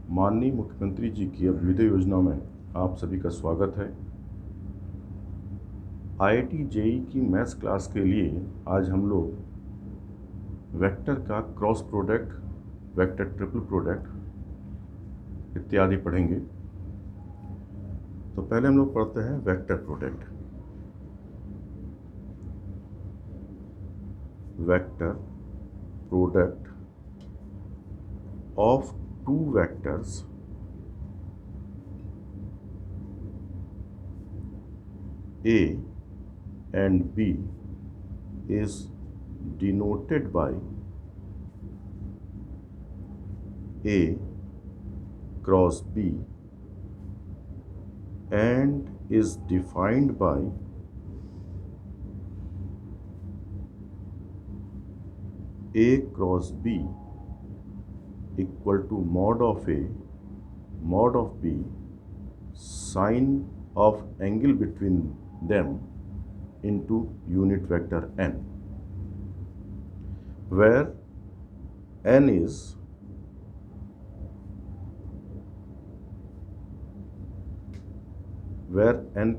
माननीय मुख्यमंत्री जी की अभ्युदय योजना में आप सभी का स्वागत है। आईआईटी जेईई की मैथ्स क्लास के लिए आज हम लोग वेक्टर का cross product, vector triple product इत्यादि पढ़ेंगे। तो पहले हम लोग पढ़ते हैं vector product. Vector product of two vectors A and B is denoted by A cross B and is defined by A cross B equal to mod of A mod of B sine of angle between them into unit vector n, where n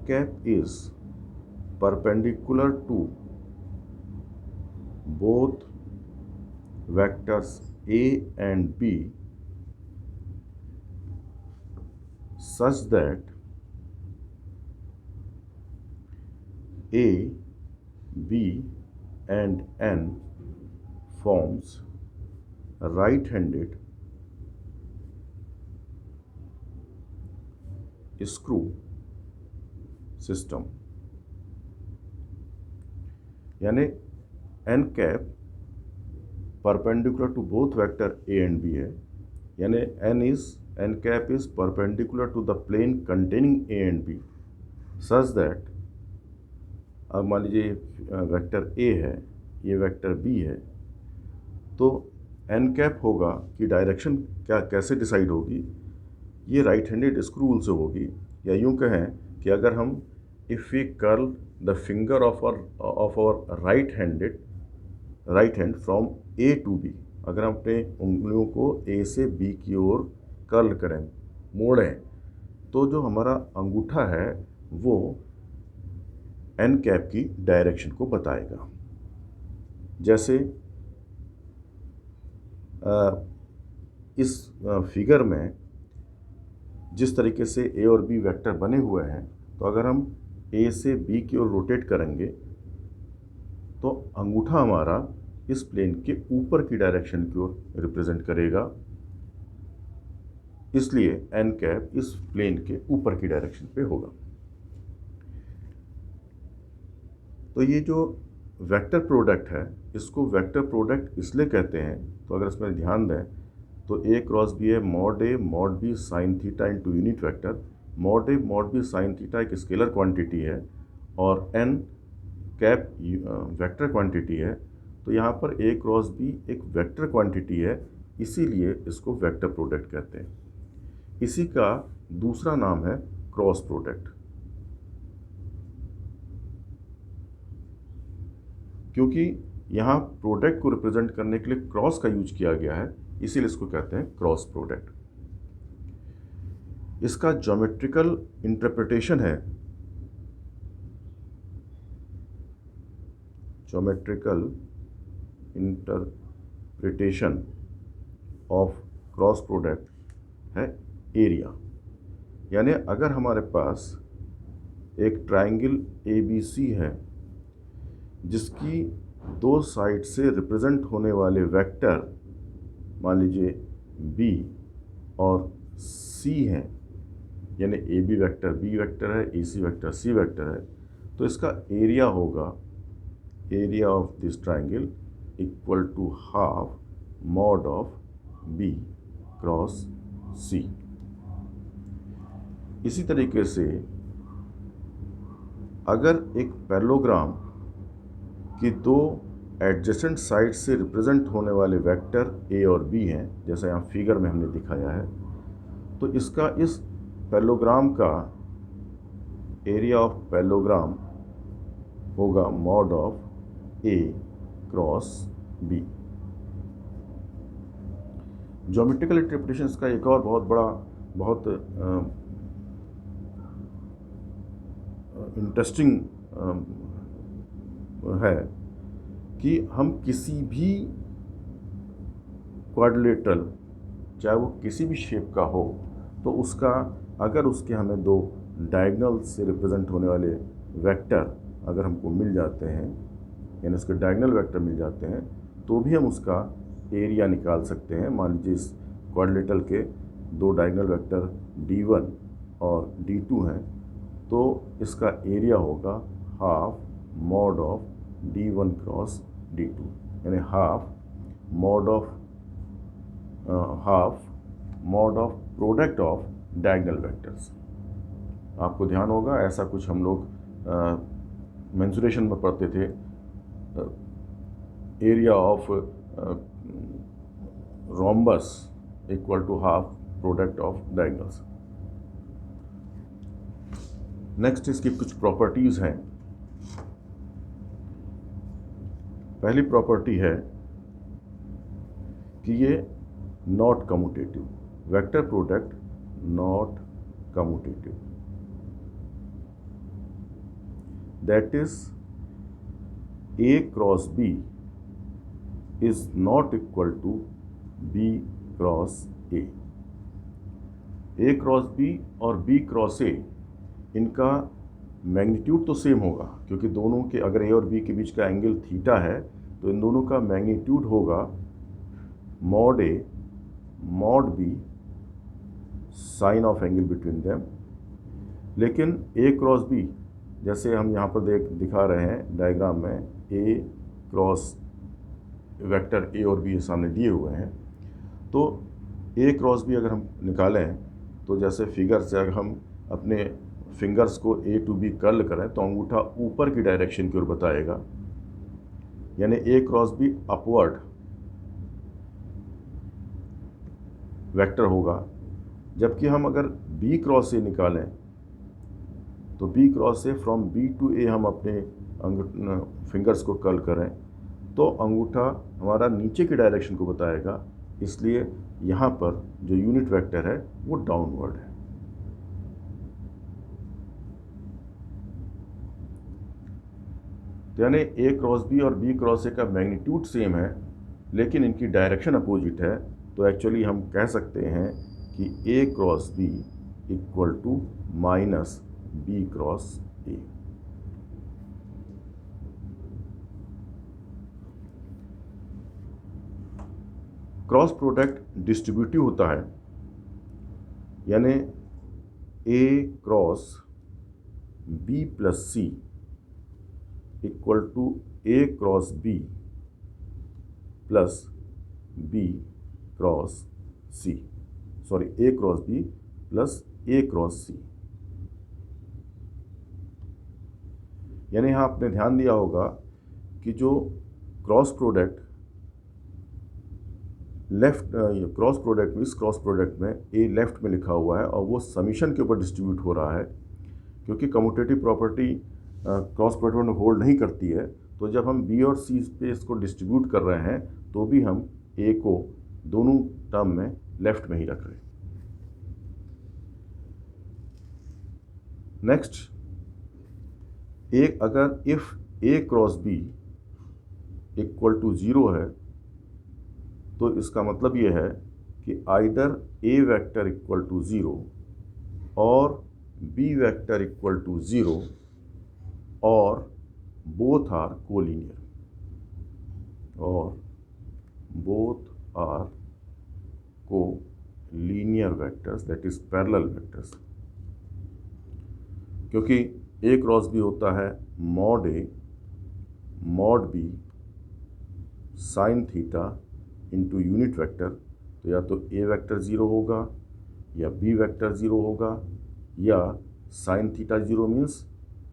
cap is perpendicular to both vectors A and B such that A, B and N forms a right-handed screw system। यानी n cap perpendicular to both vector A and B है, यानी n cap is perpendicular to the plane containing A and B such that, अब मान लीजिए vector A है, ये vector B है, तो n कैप होगा कि डायरेक्शन क्या कैसे डिसाइड होगी, ये राइट हैंडेड स्क्रू रूल से होगी। या यूँ कहें कि अगर हम if we curl the finger of our right hand from A to B, अगर हम अपने उंगलियों को A से B की ओर कर्ल करें, मोड़ें, तो जो हमारा अंगूठा है वो एन कैप की डायरेक्शन को बताएगा। जैसे इस फिगर में जिस तरीके से ए और बी वेक्टर बने हुए हैं, तो अगर हम ए से बी की ओर रोटेट करेंगे तो अंगूठा हमारा इस प्लेन के ऊपर की डायरेक्शन की ओर रिप्रेजेंट करेगा, इसलिए एन कैप इस प्लेन के ऊपर की डायरेक्शन पे होगा। तो ये जो वेक्टर प्रोडक्ट है, इसको वेक्टर प्रोडक्ट इसलिए कहते हैं, तो अगर इसमें ध्यान दें तो ए क्रॉस बी है mod B sine theta into unit vector. Mod B sine theta एक स्केलर क्वांटिटी है और एन कैप वेक्टर क्वांटिटी है, तो यहाँ पर ए क्रॉस बी एक वेक्टर क्वांटिटी है, इसीलिए इसको वेक्टर प्रोडक्ट कहते हैं। इसी का दूसरा नाम है क्रॉस प्रोडक्ट, क्योंकि यहाँ प्रोडक्ट को रिप्रेजेंट करने के लिए क्रॉस का यूज किया गया है, इसीलिए इसको कहते हैं क्रॉस प्रोडक्ट। इसका ज्योमेट्रिकल इंटरप्रिटेशन है, geometrical interpretation of cross product है एरिया। यानी अगर हमारे पास एक ट्राइंगल ABC है जिसकी दो साइड से रिप्रेजेंट होने वाले वेक्टर मान लीजिए B और C हैं, यानी AB वेक्टर B वेक्टर है, AC वेक्टर C वेक्टर है, तो इसका एरिया होगा area of this triangle equal to half mod of B cross C। इसी तरीके से अगर एक पैरेललोग्राम कि दो एडजेसेंट साइड से रिप्रेजेंट होने वाले वेक्टर A और B हैं, जैसा यहाँ फिगर में हमने दिखाया है, तो इसका इस पैरेललोग्राम का एरिया ऑफ पैरेललोग्राम होगा mod of A cross B। Geometrical interpretations का एक और बहुत बड़ा, बहुत इंटरेस्टिंग है कि हम किसी भी क्वाड्रिलेटरल, चाहे वो किसी भी शेप का हो, तो उसका अगर उसके हमें दो डायगोनल से रिप्रेजेंट होने वाले वेक्टर अगर हमको मिल जाते हैं, यानी उसके डायगोनल वेक्टर मिल जाते हैं, तो भी हम उसका एरिया निकाल सकते हैं। मान लीजिए इस क्वाड्रिलेटरल के दो डायगोनल वेक्टर d1 और d2 हैं, तो इसका एरिया होगा half mod of d1 cross d2, यानी half mod of product of diagonal vectors. आपको ध्यान होगा ऐसा कुछ हम लोग मेंसुरेशन में पढ़ते थे, area of rhombus equal to half product of diagonals. Next इसकी कुछ प्रॉपर्टीज़ हैं। पहली प्रॉपर्टी है कि ये not commutative, vector product not commutative, that is A cross B is not equal to B cross A। A cross B और B cross A, इनका magnitude तो सेम होगा, क्योंकि दोनों के अगर A और B के बीच का एंगल थीटा है, तो इन दोनों का मैग्नीट्यूड होगा mod A mod B sine of angle between them. लेकिन A क्रॉस B, जैसे हम यहाँ पर दिखा रहे हैं डायग्राम में, A क्रॉस वेक्टर A और B सामने दिए हुए हैं, तो A क्रॉस B अगर हम निकालें, तो जैसे फिगर से अगर हम अपने फिंगर्स को A टू B कर्ल करें, तो अंगूठा ऊपर की डायरेक्शन की ओर बताएगा, यानी A cross B upward vector होगा। जबकि हम अगर B क्रॉस A निकालें, तो B cross A from B to A हम अपने फिंगर्स को कर्ल करें, तो अंगूठा हमारा नीचे की डायरेक्शन को बताएगा, इसलिए यहाँ पर जो यूनिट वेक्टर है वो डाउनवर्ड है। तो यानी A क्रॉस B और B क्रॉस A का मैग्नीट्यूड सेम है, लेकिन इनकी डायरेक्शन अपोजिट है, तो एक्चुअली हम कह सकते हैं कि A cross B equal to minus B cross A। Cross product distributive होता है, यानी A cross B plus C equal to A cross B plus B cross C, sorry A cross B plus A cross C। यानी यहाँ आपने ध्यान दिया होगा कि जो क्रॉस प्रोडक्ट क्रॉस प्रोडक्ट में, इस क्रॉस प्रोडक्ट में A लेफ्ट में लिखा हुआ है और वो समीशन के ऊपर डिस्ट्रीब्यूट हो रहा है, क्योंकि कम्यूटेटिव प्रॉपर्टी क्रॉस प्रोडक्ट में होल्ड नहीं करती है। तो जब हम B और C पे इसको डिस्ट्रीब्यूट कर रहे हैं, तो भी हम A को दोनों टर्म में लेफ्ट में ही रख रहे हैं। नेक्स्ट, अगर if A cross B equal to 0 है, तो इसका मतलब ये है कि either A vector equal to 0 और B वेक्टर इक्वल टू 0 और बोथ आर कोलिनियर, और both are collinear vectors, that is parallel vectors. क्योंकि A क्रॉस B होता है mod A mod B sine theta into unit vector, तो या तो A vector 0 होगा या B वेक्टर 0 होगा, या साइन थीटा 0 मीन्स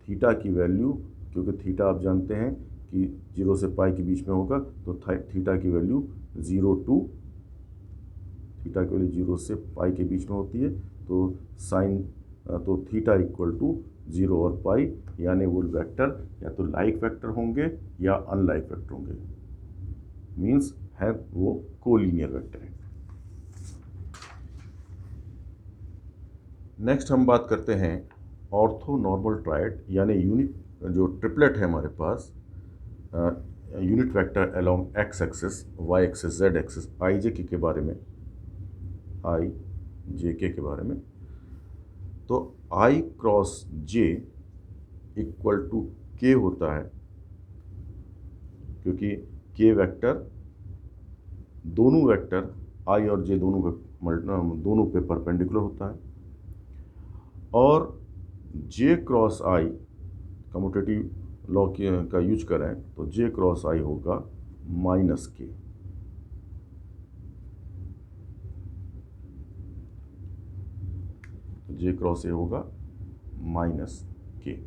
थीटा की वैल्यू, क्योंकि थीटा आप जानते हैं कि 0 से पाई के बीच में होगा, तो थीटा की वैल्यू 0 टू, थीटा की वैल्यू 0 से पाई के बीच में होती है, तो थीटा इक्वल टू 0 और पाई, यानी वो वेक्टर या तो लाइक वेक्टर होंगे या अनलाइक वेक्टर होंगे, मीन्स है वो कोलिनियर वेक्टर है। नेक्स्ट हम बात करते हैं ऑर्थो नॉर्मल ट्रायड, यानी यूनिट जो ट्रिपलेट है हमारे पास, unit vector along x axis, y axis, z axis, i j k बारे में, आई जे के बारे में। तो i cross j equal to k होता है, क्योंकि के वेक्टर दोनों वेक्टर आई और जे दोनों पे परपेंडिकुलर होता है, और जे क्रॉस आई कम्यूटेटिव लॉ का यूज करें तो जे क्रॉस आई होगा माइनस के। तो जे क्रॉस ए होगा माइनस के।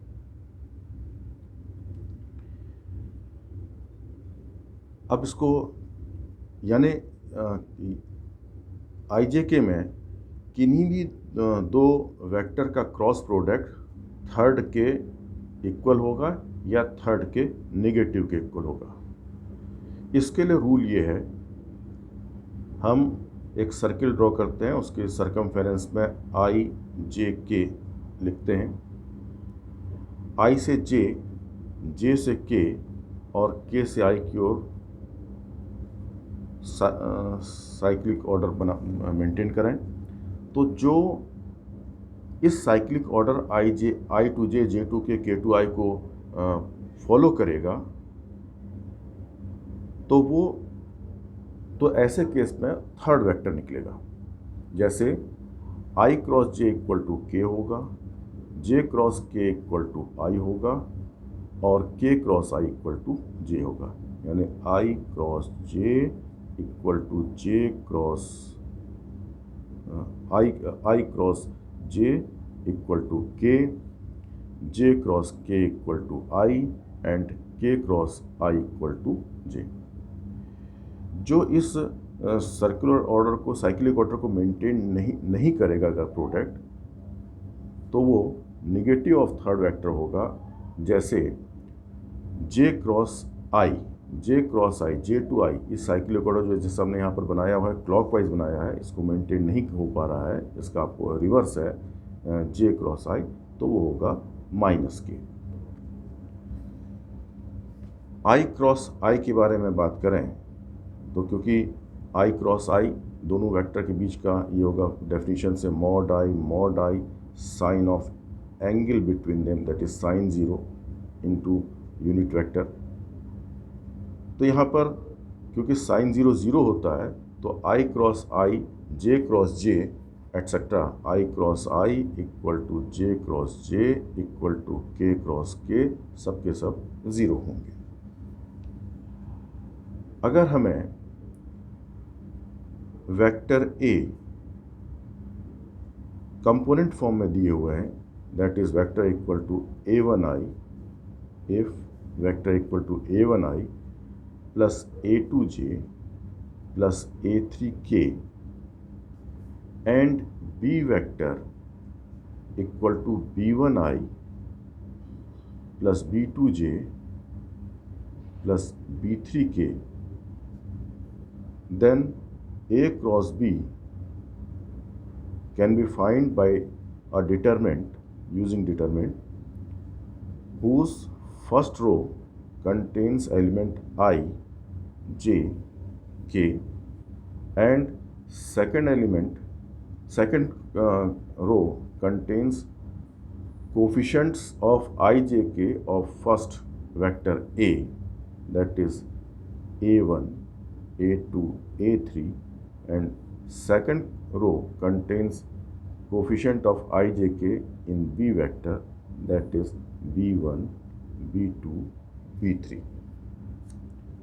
अब इसको यानी आई जे के में किन्हीं भी दो वेक्टर का क्रॉस प्रोडक्ट थर्ड के इक्वल होगा या थर्ड के नेगेटिव के इक्वल होगा। इसके लिए रूल ये है, हम एक सर्किल ड्रॉ करते हैं, उसके सरकमफेरेंस में आई जे के लिखते हैं। आई से जे, जे से के और के से आई की ओर साइक्लिक ऑर्डर बना मेंटेन करें। तो जो इस cyclic order i to j, j to k to i को फॉलो करेगा, तो ऐसे केस में थर्ड वेक्टर निकलेगा। जैसे i cross j equal to k होगा, j cross k equal to i होगा, और k cross i equal to j होगा। यानी i cross j equal to j cross i cross j equal to k, j cross k equal to i, and k cross i equal to j. जो इस circular order को, cyclic order को maintain नहीं करेगा अगर product, तो वो negative of third vector होगा। जैसे j cross i, j cross i, j to i, इस साइक्लिक ऑर्डर जो जैसे हमने यहाँ पर बनाया हुआ है, क्लॉकवाइज बनाया है, इसको मेंटेन नहीं हो पा रहा है, इसका आपको रिवर्स है जे क्रॉस आई, तो वो होगा माइनस के। आई क्रॉस आई के बारे में बात करें तो क्योंकि आई क्रॉस आई दोनों वेक्टर के बीच का ये होगा डेफिनेशन से mod i sine of angle between them, that is sine 0 into unit vector. तो यहाँ पर क्योंकि साइन 0 0 होता है, तो i cross i, j cross j et cetera, i cross i equal to j cross j equal to k cross k, सब के सब 0 होंगे। अगर हमें वेक्टर ए कंपोनेंट फॉर्म में दिए हुए हैं, that is vector equal to a1i, if vector equal to a1i plus a2j plus a3k and b vector equal to b1i plus b2j plus b3k, then A cross B can be found by a determinant, using determinant, whose first row contains element I, J, K, and second row contains coefficients of I, J, K of first vector A, that is A1, A2, A3, and second row contains coefficient of ijk in B vector, that is B1, B2, B3.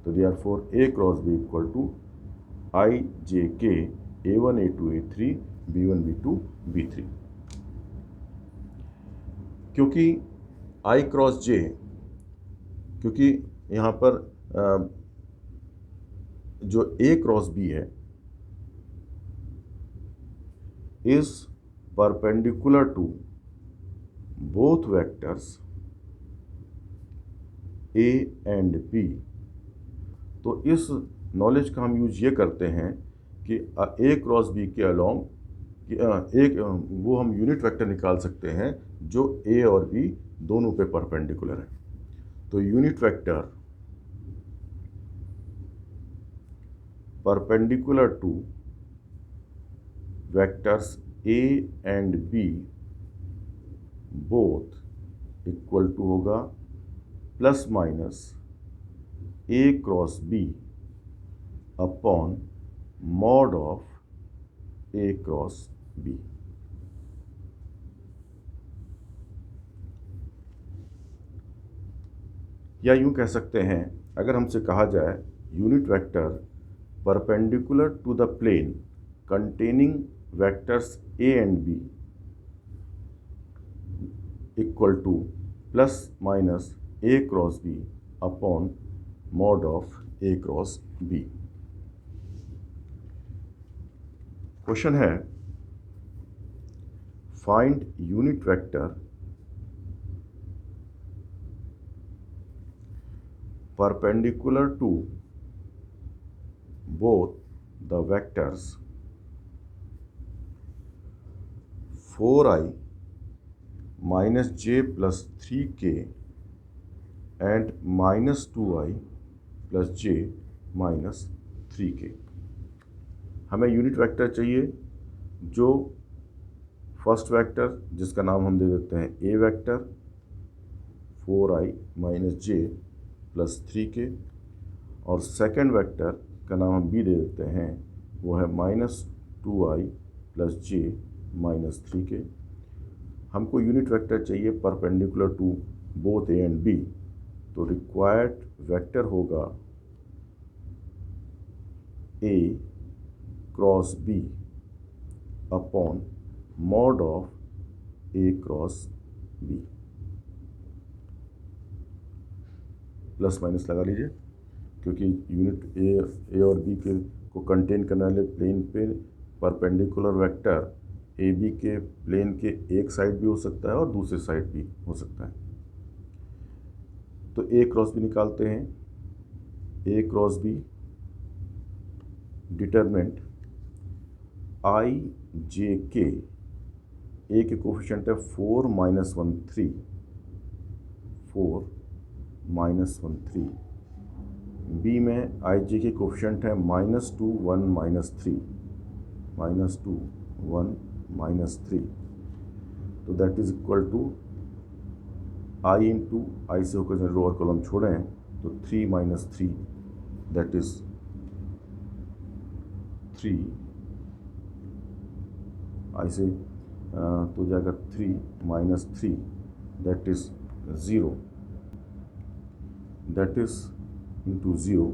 So therefore A cross B equal to ijk A1, A2, A3, B1, B2, B3. क्योंकि I cross J, क्योंकि यहाँ पर जो A cross B है is perpendicular to both vectors A and B। तो इस knowledge का हम यूज ये करते हैं कि A क्रॉस B के अलोंग कि एक वो हम यूनिट वेक्टर निकाल सकते हैं जो ए और बी दोनों पे परपेंडिकुलर है। तो unit vector perpendicular to vectors A and B both equal to होगा plus minus A cross B upon mod of A cross B. या यूं कह सकते हैं, अगर हमसे कहा जाए unit vector perpendicular to the plane containing vectors A and B equal to plus minus A cross B upon mod of A cross B. Question है, find unit vector perpendicular to both the vectors 4i minus j plus 3k and minus 2i plus j minus 3k। हमें unit vector चाहिए जो first vector जिसका नाम हम दे देते हैं ए vector 4i minus जे plus 3k और सेकेंड वेक्टर का नाम हम बी दे देते हैं, वो है माइनस 2i प्लस जे माइनस 3k। हमको यूनिट वेक्टर चाहिए perpendicular to both A and B, तो रिक्वायर्ड वेक्टर होगा A cross B upon mod of A cross B. Plus minus लगा लीजिए, क्योंकि यूनिट ए और बी के को कंटेन करने वाले प्लेन पे परपेंडिकुलर वेक्टर ए बी के प्लेन के एक साइड भी हो सकता है और दूसरे साइड भी हो सकता है। तो ए क्रॉस बी निकालते हैं। A cross B determinant I j के, ए के कोफिशिएंट है 4 माइनस 1 3, 4 माइनस 1 3। बी में आई जे के कोफिशिएंट है माइनस 2 1 माइनस 3, माइनस 2 1 माइनस 3। तो that is equal to i into i से होकर जब लोअर कॉलम छोड़ें तो 3 माइनस 3 दैट इज 3, आई से तो जाएगा 3 minus 3 that is 0, that is into 0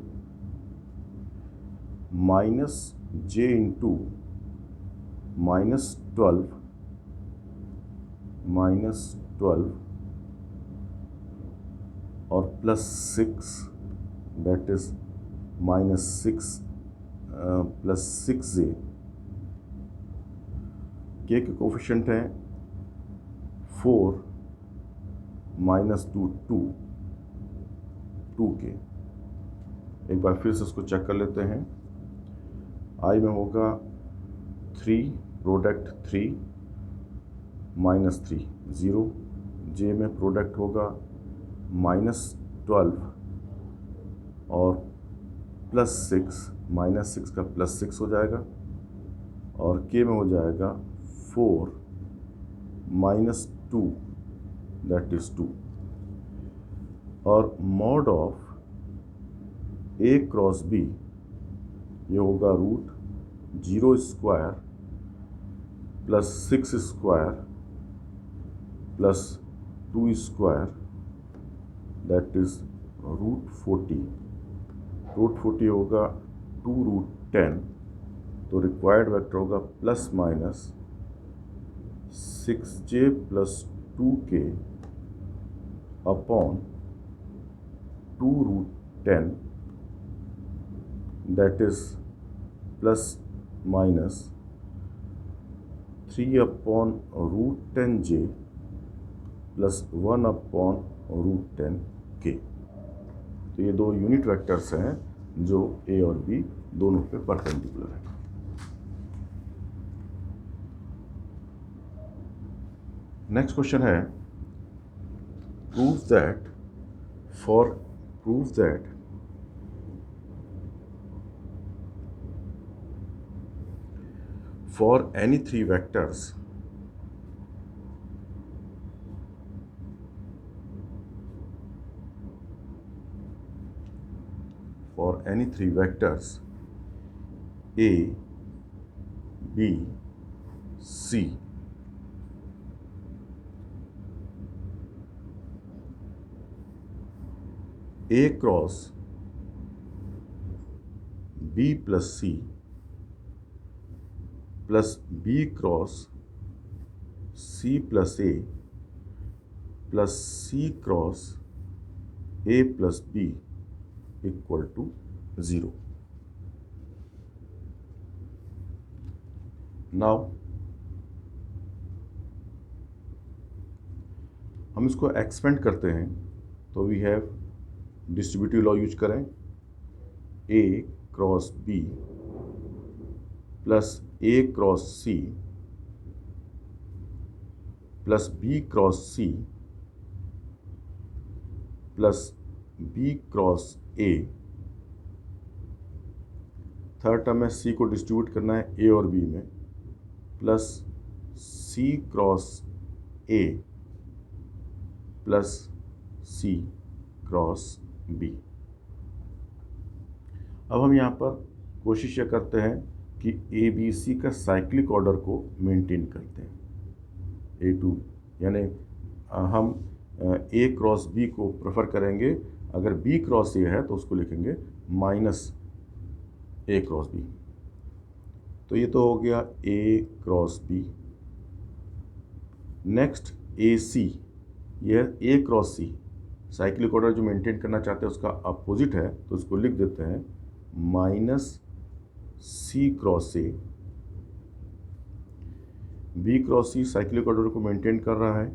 minus j into minus 12 और plus 6 that is minus 6 plus 6j। के कोफिशिएंट हैं 4 माइनस 2 2 के। एक बार फिर से इसको चेक कर लेते हैं। आई में होगा 3 प्रोडक्ट 3 माइनस 3 0, जे में प्रोडक्ट होगा माइनस 12 और प्लस 6, माइनस 6 का प्लस 6 हो जाएगा और के में हो जाएगा 4 माइनस 2 दैट इज 2 और mod of A cross B ये होगा root 0 square plus 6 square plus 2 square that is root 40। Root 40 होगा 2 रूट 10, तो रिक्वायर्ड वेक्टर होगा plus minus 6j plus 2k upon 2 root 10 that is plus minus 3 upon root 10j plus 1 upon root 10k। तो ये दो unit vectors हैं जो ए और B दोनों पे परपेंडिकुलर है। नेक्स्ट क्वेश्चन है prove that for any three vectors A, B, C, A cross B plus C plus B cross C plus A plus C cross A plus B equal to 0. Now हम इसको expand करते हैं तो we have distributive law use करें A cross B plus A cross C plus B cross C plus B cross A। Third term में C को distribute करना है A और B में plus C cross A plus C cross B। अब हम यहाँ पर कोशिश ये करते हैं कि ABC का साइक्लिक ऑर्डर को मेंटेन करते हैं A2, यानी हम A क्रॉस B को प्रेफर करेंगे। अगर B क्रॉस A है तो उसको लिखेंगे माइनस A क्रॉस B। तो ये तो हो गया A cross B। Next AC, यह A cross C cyclic order जो मेंटेन करना चाहते हैं उसका अपोजिट है, तो इसको लिख देते हैं minus C cross A। B cross C cyclic order को मेंटेन कर रहा है,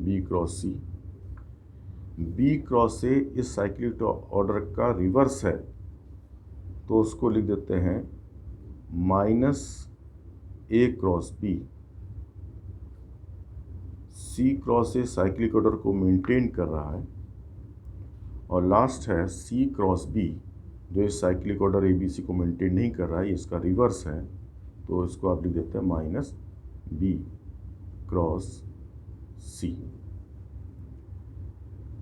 B cross C। B cross A इस साइक्लिक ऑर्डर का रिवर्स है, तो उसको लिख देते हैं minus A cross B। C cross A cyclic order को मेंटेन कर रहा है, और लास्ट है C क्रॉस B जो इस साइक्लिक ऑर्डर ABC को मेंटेन नहीं कर रहा है, इसका रिवर्स है, तो इसको आप लिख देते हैं माइनस B क्रॉस C।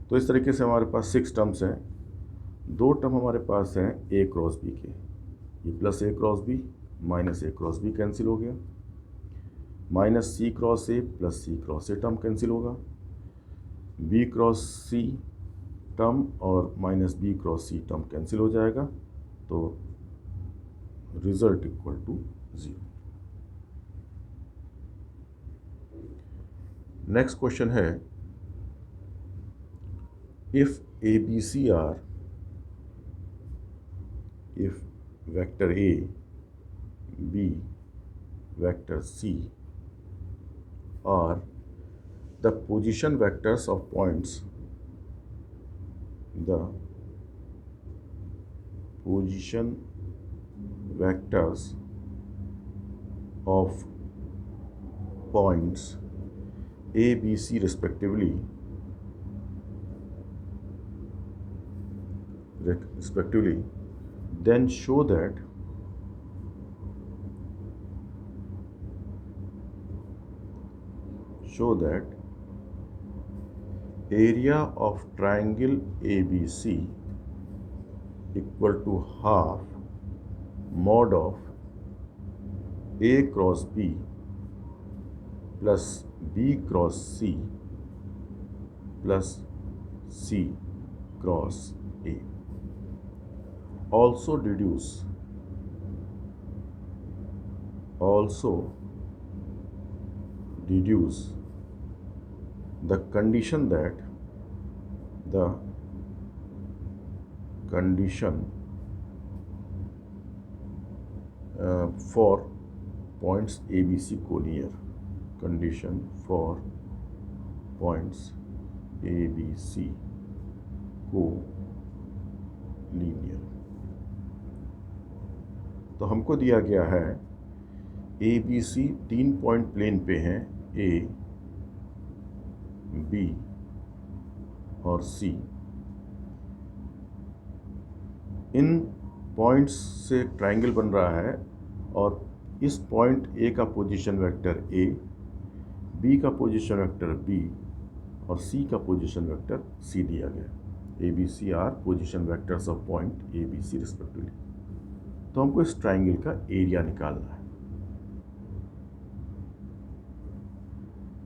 तो इस तरीके से हमारे पास 6 टर्म्स हैं। 2 टर्म हमारे पास हैं A क्रॉस B के, ये plus A cross B minus A cross B cancel हो गया, minus C cross A plus C cross A term cancel होगा, B क्रॉस C टर्म और minus B cross C term cancel हो जाएगा, तो result equal to 0। Next question है if ABC are, if vector A, B, vector C are the position vectors of points, the position vectors of points A, B, C respectively, then show that area of triangle ABC equal to half mod of A cross B plus B cross C plus C cross A. Also deduce the condition that for points ABC collinear, condition for points ABC collinear। तो हमको दिया गया है ABC 3 point plane पे हैं A, B और सी, इन points से triangle बन रहा है और इस पॉइंट ए का पोजीशन वेक्टर ए, बी का पोजीशन वेक्टर बी और सी का पोजीशन वेक्टर सी दिया गया। A B C are position vectors of point A B C respectively. तो हमको इस ट्रायंगल का एरिया निकालना है।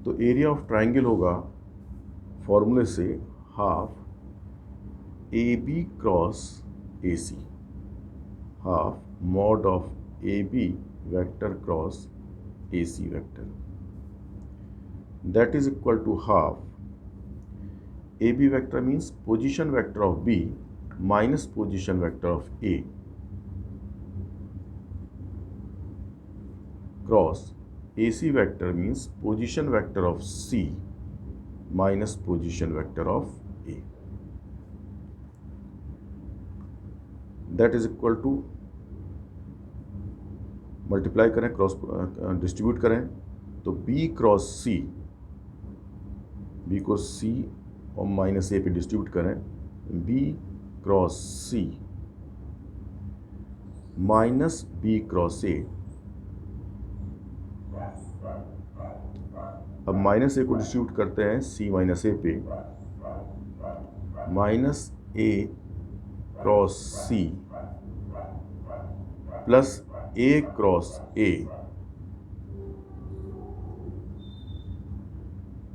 तो एरिया ऑफ ट्रायंगल होगा फॉर्मूले से half A B cross A C, half mod of A B vector cross A C vector, that is equal to half AB vector means position vector of B minus position vector of A cross AC vector means position vector of C minus position vector of A, that is equal to multiply करें, cross distribute करें तो B cross C, B को सी और minus A पे distribute करें, B cross C minus B cross A. अब minus ए को distribute करते हैं सी माइनस ए पे, minus A cross C plus A cross A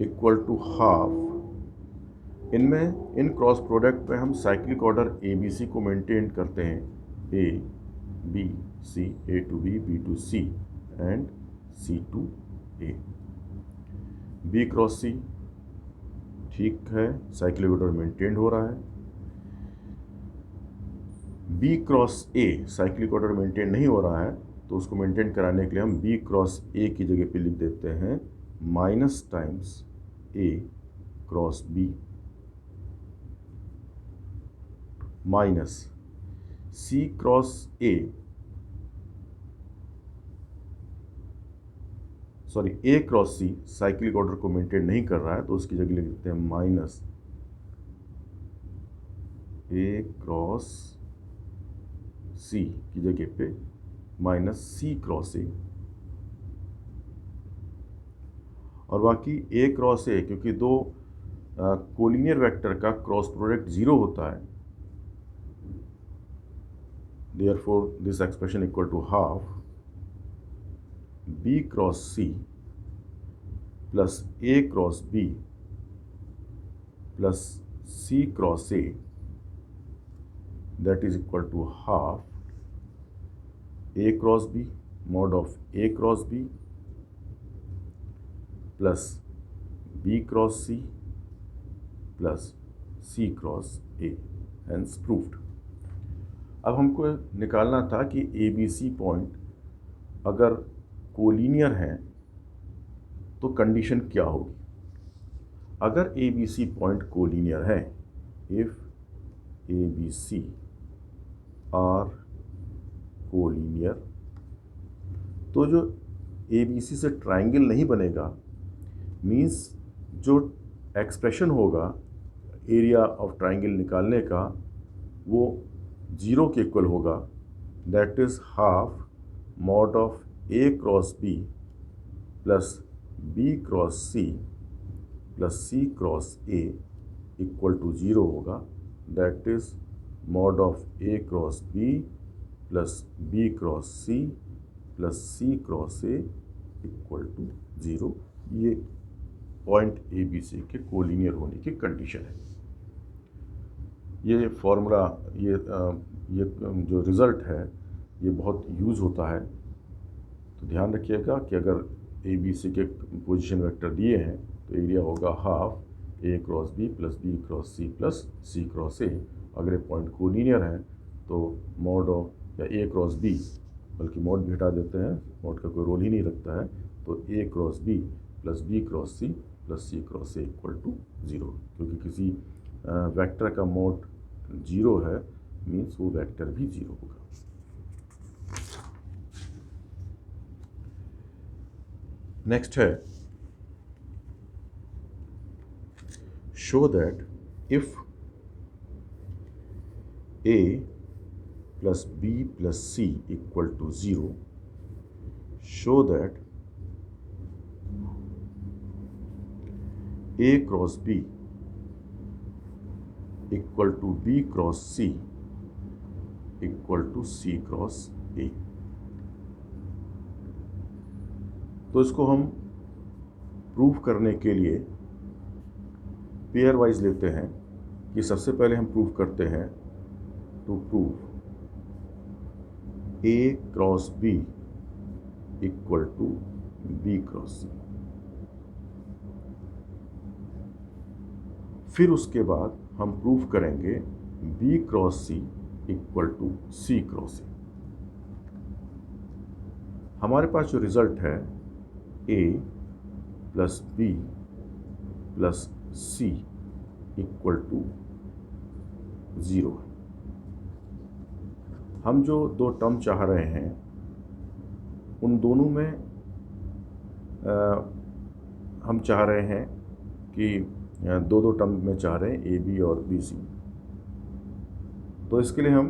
equal to half. इनमें इन क्रॉस प्रोडक्ट पे हम cyclic order A B C को मेंटेन करते हैं, A B C, A to B, B to C and C to A. B cross C ठीक है, cyclic order maintain हो रहा है। B cross A cyclic order maintain नहीं हो रहा है, तो उसको मेंटेन कराने के लिए हम बी क्रॉस ए की जगह पे लिख देते हैं minus times A cross B minus C cross A, sorry A cross C cyclic order को मेंटेन नहीं कर रहा है, तो उसकी जगह लिख देते हैं माइनस ए क्रॉस सी की जगह पे माइनस सी क्रॉस ए, और बाकी ए क्रॉस ए, क्योंकि दो कोलिनियर वेक्टर का क्रॉस प्रोडक्ट जीरो होता है, therefore this expression equal to half B cross C plus A cross B plus C cross A, that is equal to half a cross b mod of a cross b plus b cross c plus c cross a, hence proved। अब हमको निकालना था कि A B C point अगर collinear हैं तो condition क्या होगी। अगर A B C point collinear है, if A B C are collinear, तो जो ए बी सी से ट्रायंगल नहीं बनेगा, मीन्स जो एक्सप्रेशन होगा एरिया ऑफ ट्रायंगल निकालने का वो जीरो के इक्वल होगा, that is half mod of A cross B plus B cross C plus C cross A equal to zero होगा, that is mod of A cross B plus B cross C plus C cross A equal to zero. ये point A B C के collinear होने की condition है। ये formula, ये जो result है ये बहुत यूज़ होता है, तो ध्यान रखिएगा कि अगर ए बी सी के पोजीशन वेक्टर दिए हैं तो एरिया होगा half A cross B plus B cross C plus C cross A. अगर ये पॉइंट कोलिनियर है तो मॉड ऑफ या ए क्रॉस बी, बल्कि मॉड भी हटा देते हैं, मॉड का कोई रोल ही नहीं रखता है, तो A cross B plus B cross C plus C cross A equal to zero. क्योंकि किसी वेक्टर का मॉड जीरो है, मीन्स वो वेक्टर भी जीरो होगा। नेक्स्ट है show that if A plus B plus C equal to 0, show that A cross B equal to B cross C equal to C cross A। तो इसको हम proof करने के लिए पेयर वाइज लेते हैं कि सबसे पहले हम प्रूफ करते हैं to prove A cross B equal to B cross C। फिर उसके बाद हम प्रूफ करेंगे B cross C equal to C cross A। हमारे पास जो रिजल्ट है A plus B plus C equal to 0 है। हम जो दो टर्म चाह रहे हैं उन दोनों में हम चाह रहे हैं कि दो टर्म में चाह रहे हैं ए बी और बी सी। तो इसके लिए हम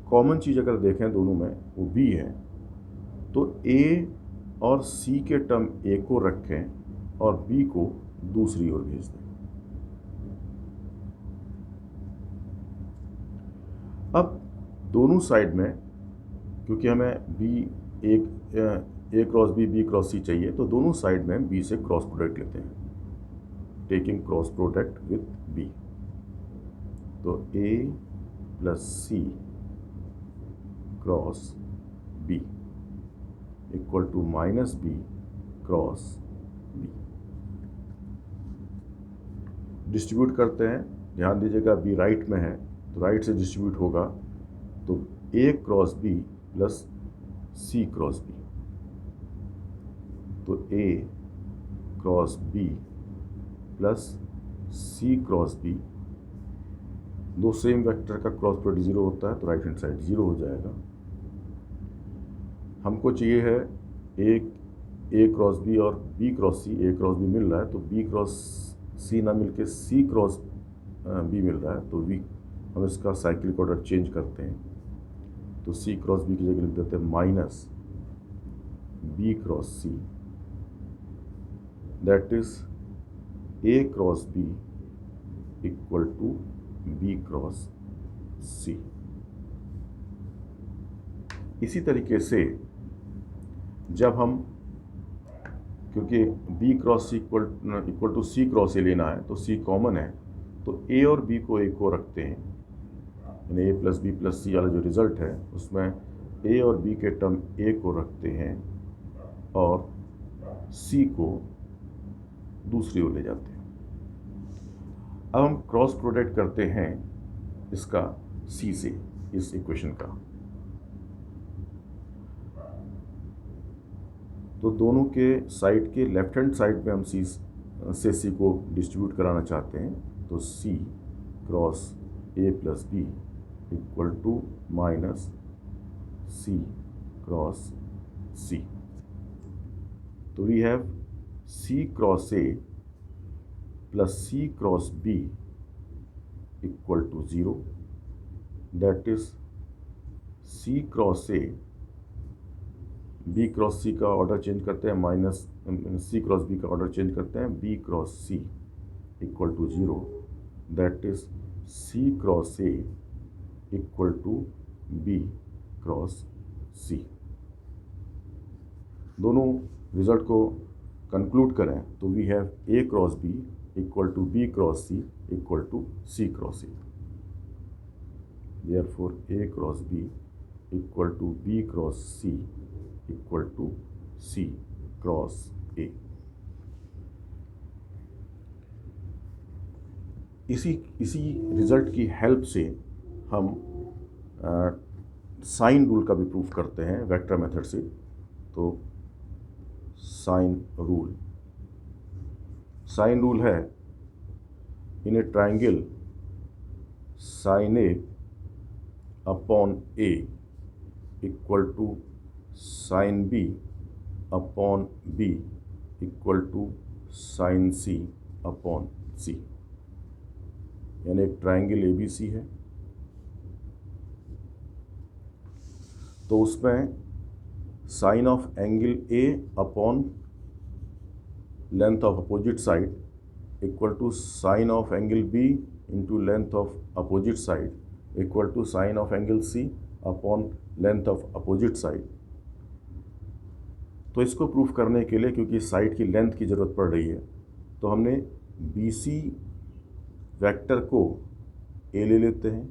कॉमन चीज़ अगर देखें दोनों में वो बी है, तो ए और सी के टर्म ए को रखें और बी को दूसरी ओर भेज दें। अब दोनों साइड में, क्योंकि हमें B A cross B cross सी चाहिए, तो दोनों साइड में बी से क्रॉस प्रोडक्ट लेते हैं, taking cross product with B. तो A plus C cross B equal to minus B cross B. Distribute करते हैं, ध्यान दीजिएगा बी राइट में है तो राइट से डिस्ट्रीब्यूट होगा, तो A cross B plus C cross B. तो A cross B plus C cross B, दो सेम वेक्टर का क्रॉस प्रोडक्ट 0 होता है तो राइट हैंड साइड 0 हो जाएगा। हमको चाहिए है ए क्रॉस बी और बी क्रॉस सी। ए क्रॉस बी मिल रहा है तो बी क्रॉस सी ना मिलके सी क्रॉस बी मिल रहा है, तो बी हम इसका साइक्लिक ऑर्डर चेंज करते हैं। तो सी क्रॉस बी की जगह लिख देते हैं minus B cross C, that is A cross B equal to B cross C. इसी तरीके से जब हम, क्योंकि B cross C equal to C cross A लेना है तो सी कॉमन है, तो ए और बी को एक को रखते हैं, यानी ए प्लस बी प्लस सी वाला जो रिजल्ट है उसमें ए और बी के टर्म ए को रखते हैं और सी को दूसरी ओर ले जाते हैं। अब हम क्रॉस प्रोडक्ट करते हैं इसका सी से, इस इक्वेशन का। तो दोनों के साइड के लेफ्ट हैंड साइड में हम सी से सी को डिस्ट्रीब्यूट कराना चाहते हैं, तो C cross A plus B equal to minus C cross C. तो we have C cross A plus C cross B equal to 0, that is C cross A, B cross C का order change करते हैं, minus C cross B का order change करते हैं, B cross C equal to 0, that is C cross A equal to B cross C. दोनों result को conclude करें तो we have A cross B equal to B cross C equal to C cross A. Therefore A cross B equal to B cross C equal to C cross A. इसी result की help से हम sine rule का भी proof करते हैं vector method से। तो साइन रूल है, in a triangle sine A upon A equal to sine B upon B equal to sine C upon c, यानी एक ट्राइंगल ए बी सी है, तो उसमें sine of angle A upon length of opposite side equal to sine of angle B into length of opposite side equal to sine of angle C upon length of opposite side. तो इसको proof करने के लिए, क्योंकि side की length की ज़रूरत पड़ रही है, तो हमने बी सी वेक्टर को ए ले लेते हैं,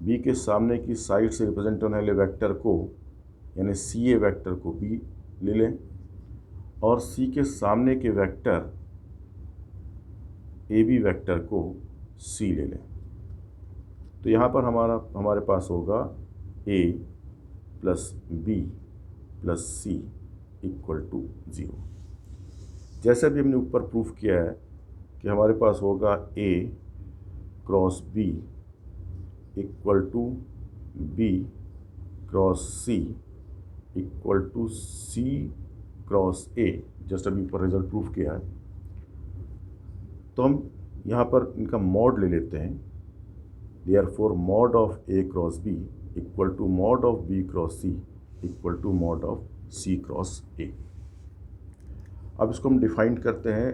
बी के सामने की साइड से रिप्रेजेंट होने वाले वेक्टर को यानी सी ए वेक्टर को बी ले लें, और सी के सामने के वेक्टर ए बी वेक्टर को सी ले लें। तो यहाँ पर हमारे पास होगा A plus B plus C equal to 0। जैसे भी हमने ऊपर प्रूफ किया है कि हमारे पास होगा A cross B equal to B cross C equal to C cross A, just अभी ऊपर रिजल्ट प्रूफ किया है। तो हम यहाँ पर इनका मॉड ले लेते हैं। Therefore mod of A cross B equal to mod of B cross C equal to mod of C cross A. अब इसको हम डिफाइन करते हैं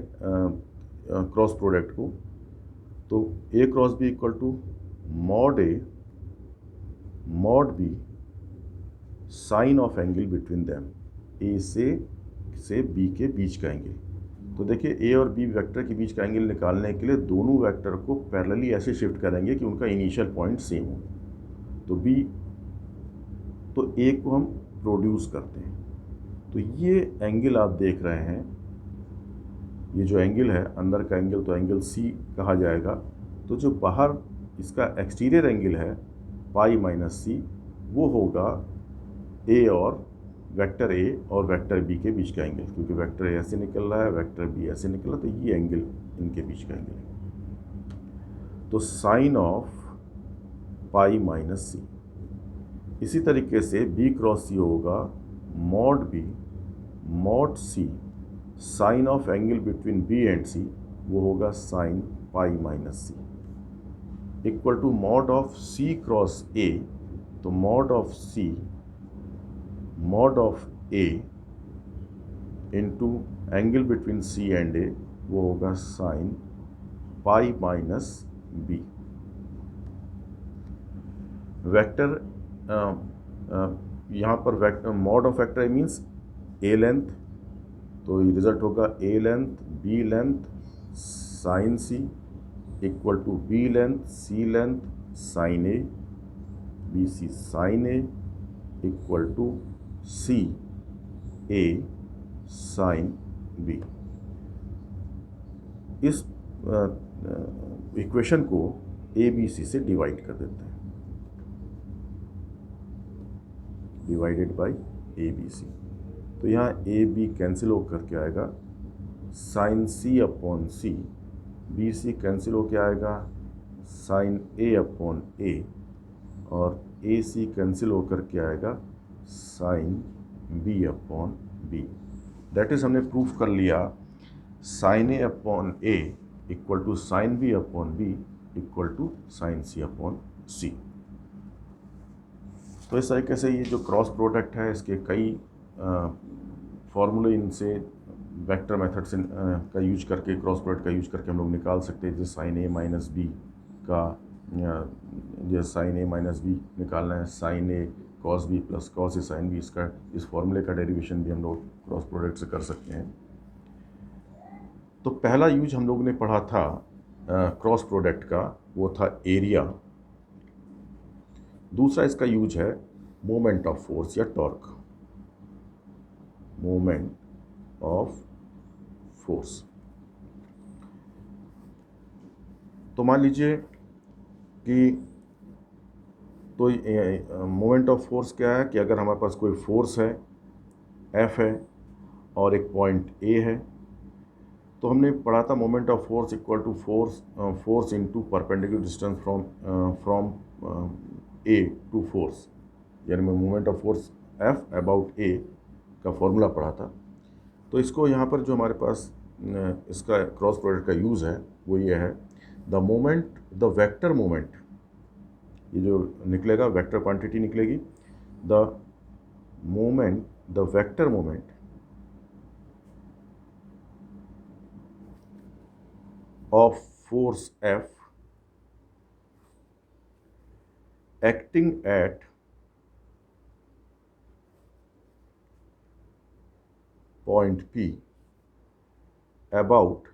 क्रॉस प्रोडक्ट को। तो A cross B equal to mod A mod B sine of angle between them, A से B के बीच का एंगल। तो देखिए ए और बी वेक्टर के बीच का एंगल निकालने के लिए दोनों वेक्टर को पैरेलली ऐसे शिफ्ट करेंगे कि उनका इनिशियल पॉइंट सेम हो। तो ए को हम प्रोड्यूस करते हैं। तो ये एंगल आप देख रहे हैं, ये जो एंगल है अंदर का एंगल, तो एंगल सी कहा जाएगा। तो जो बाहर इसका एक्सटीरियर एंगल है पाई माइनस सी, वो होगा ए और वेक्टर ए और वेक्टर बी के बीच का एंगल, क्योंकि वेक्टर ए ऐसे निकल रहा है, वेक्टर बी ऐसे निकल रहा है, तो ये एंगल इनके बीच का एंगल है। तो sine of pi minus C. इसी तरीके से बी क्रॉस सी होगा mod B mod C sine of angle between B and C, वो होगा sine pi minus C equal to mod of C cross A. तो mod of C mod of A into angle between C and A, वो होगा sine pi minus B. Vector यहाँ पर vector mod of vector means A length, तो result होगा A length B length sine C equal to B length C length sine A B C sine A equal to C A sine B. इस equation को A B C से divide कर देते हैं, divided by A B C. तो यहाँ A B cancel होकर के आएगा sine C upon C, B C cancel होकर आएगा साइन ए अपॉन ए, और ए सी कैंसिल होकर के आएगा sine B upon B. That is हमने प्रूफ कर लिया sine A upon A equal to sine B upon B equal to sine C upon C. तो इस तरीके से ये जो क्रॉस प्रोडक्ट है इसके कई फॉर्मूले इनसे वेक्टर मेथड से का यूज करके, क्रॉस प्रोडक्ट का यूज करके हम लोग निकाल सकते हैं। जैसे साइन ए माइनस बी का, जैसे साइन ए माइनस बी निकालना है, sign A cos B plus cos A sine B, इसका इस फॉर्मूले का डेरिवेशन भी हम लोग क्रॉस प्रोडक्ट से कर सकते हैं। तो पहला यूज हम लोग ने पढ़ा था क्रॉस प्रोडक्ट का, वो था एरिया। दूसरा इसका यूज है मोमेंट ऑफ फोर्स या टॉर्क, मोमेंट ऑफ फोर्स। तो मान लीजिए कि तो मोमेंट ऑफ फोर्स क्या है कि अगर हमारे पास कोई फोर्स है एफ है और एक पॉइंट ए है, तो हमने पढ़ा था moment of force equal to force into perpendicular distance from A to force, यानी मैं moment of force F about A का फॉर्मूला पढ़ा था। तो इसको यहाँ पर जो हमारे पास इसका क्रॉस प्रोडक्ट का यूज़ है वो ये है, the moment, the vector moment, ये जो निकलेगा वेक्टर क्वांटिटी निकलेगी, the moment, the vector moment of force F acting at point P about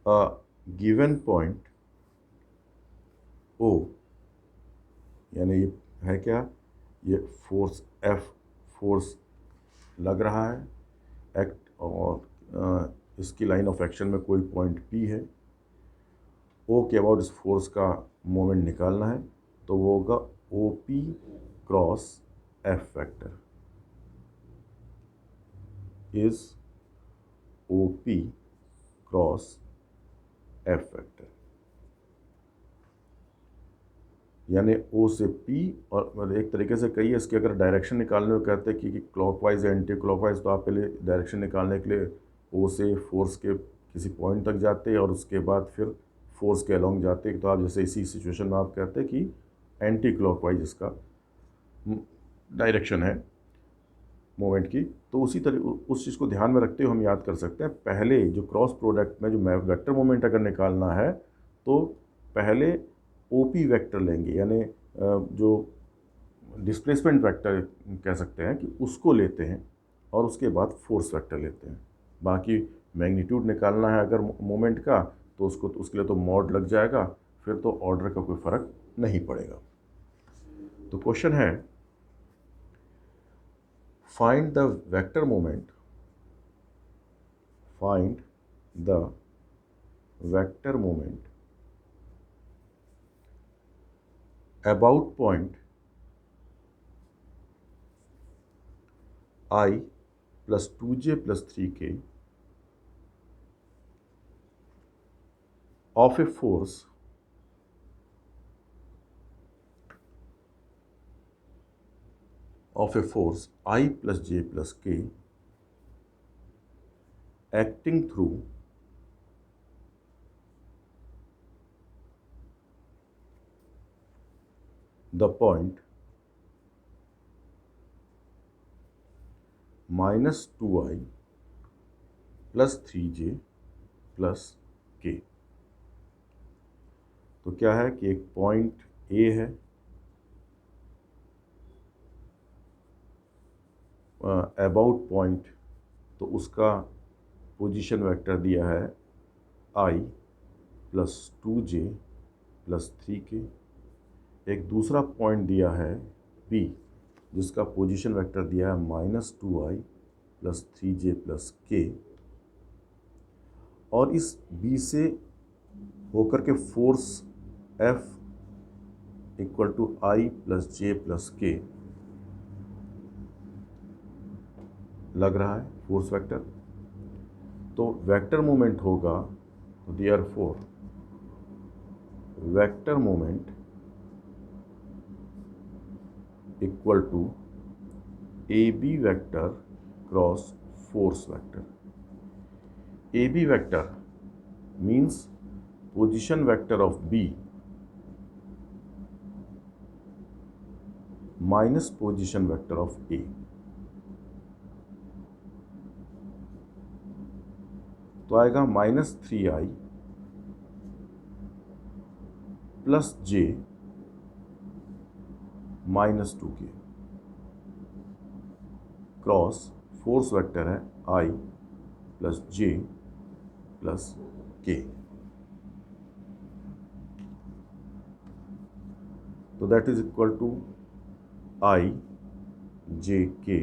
a given point O, यानी ये है क्या, ये फोर्स F, फोर्स लग रहा है एक्ट, और इसकी लाइन ऑफ एक्शन में कोई पॉइंट P है, O के अबाउट इस फोर्स का मोमेंट निकालना है, तो वो होगा OP cross F vector is OP cross F vector, यानी O से P, और मतलब एक तरीके से कहिए इसके अगर डायरेक्शन निकालने को कहते हैं कि क्लॉकवाइज या एंटी क्लॉकवाइज, तो आप पहले डायरेक्शन निकालने के लिए O से फोर्स के किसी पॉइंट तक जाते हैं और उसके बाद फिर फोर्स के अलोंग जाते हैं, तो आप जैसे इसी सिचुएशन में आप कहते हैं कि एंटी क्लॉकवाइज इसका डायरेक्शन है मोमेंट की। तो उसी तरह उस चीज़ को ध्यान में रखते हुए हम याद कर सकते हैं, पहले जो क्रॉस प्रोडक्ट में जो वेक्टर मोमेंट अगर निकालना है तो पहले ओपी वेक्टर लेंगे, यानी जो डिस्प्लेसमेंट वेक्टर कह सकते हैं कि उसको लेते हैं और उसके बाद फोर्स वेक्टर लेते हैं। बाकी मैग्नीट्यूड निकालना है अगर मोमेंट का, तो उसके लिए तो मॉड लग जाएगा, फिर तो ऑर्डर का कोई फ़र्क नहीं पड़ेगा। तो क्वेश्चन है, find the vector moment, find the vector moment about point I plus 2j plus 3k of a force I plus j plus k acting through the point minus 2i plus 3j plus k। तो क्या है कि एक point A है, about point, तो उसका position vector दिया है I plus 2j plus 3k। एक दूसरा पॉइंट दिया है B जिसका पोजीशन वेक्टर दिया है minus 2i plus 3j plus k, और इस B से होकर के force F equal to I plus j plus k लग रहा है फोर्स वेक्टर। तो वेक्टर मोमेंट होगा, therefore vector moment equal to AB vector cross force vector. AB vector means position vector of B minus position vector of A। तो आएगा minus 3i plus j minus 2k cross force vector है I plus j plus k। तो that is equal to I j k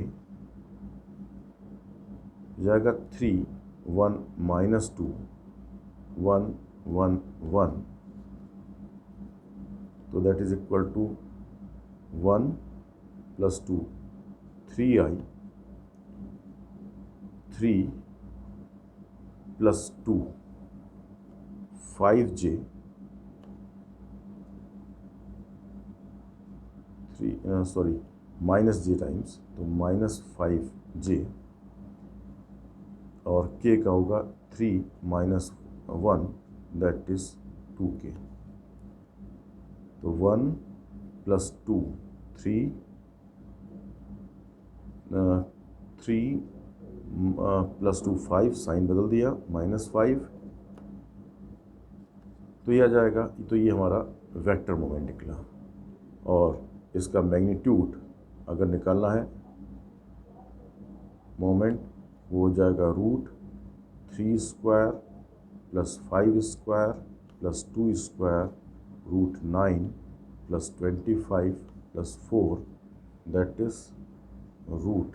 जाएगा 3 1 minus 2 1 1 1, तो that is equal to 1 plus 2 3i 3 plus 2 5j 3 sorry minus J times, तो -5j, और k का होगा 3 - 1 that is 2k। तो 1 + 2 3, 3 + 2 5, sign बदल दिया -5, तो ये आ जाएगा। तो ये हमारा वेक्टर मोमेंट निकला, और इसका मैग्नीट्यूड अगर निकालना है मोमेंट, वो हो जाएगा √3² + 5² + 2² √9 + 25 + 4 दैट इज रूट